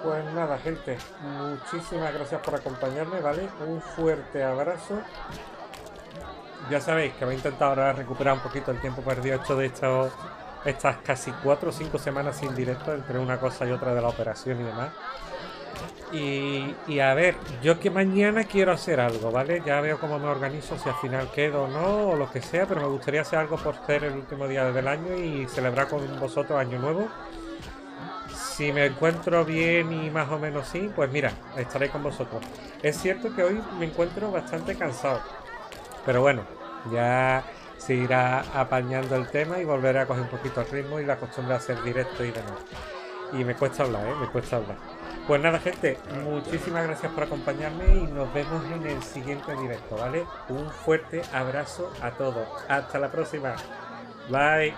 B: Pues nada, gente, muchísimas gracias por acompañarme, ¿vale? Un fuerte abrazo. Ya sabéis que voy a intentar ahora recuperar un poquito el tiempo perdido hecho de estas casi 4 o 5 semanas sin directo entre una cosa y otra de la operación y demás. Y a ver, yo que mañana quiero hacer algo, ¿vale? Ya veo cómo me organizo, si al final quedo o no, o lo que sea, pero me gustaría hacer algo por ser el último día del año y celebrar con vosotros Año Nuevo. Si me encuentro bien y más o menos sí, pues mira, estaré con vosotros. Es cierto que hoy me encuentro bastante cansado, pero bueno, ya se irá apañando el tema y volveré a coger un poquito el ritmo y la costumbre de hacer directo y demás. Y me cuesta hablar, me cuesta hablar. Pues nada, gente, muchísimas gracias por acompañarme y nos vemos en el siguiente directo, ¿vale? Un fuerte abrazo a todos. Hasta la próxima. Bye.